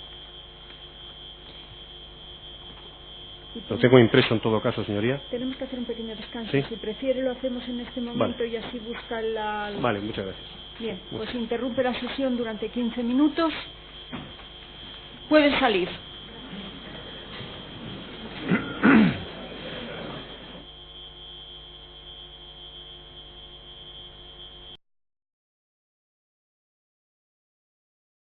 Lo tengo impreso en todo caso, señoría. Tenemos que hacer un pequeño descanso. ¿Sí? Si prefiere lo hacemos en este momento Vale. y así busca la... Vale, muchas gracias. Bien, pues interrumpe la sesión durante 15 minutos. Pueden salir.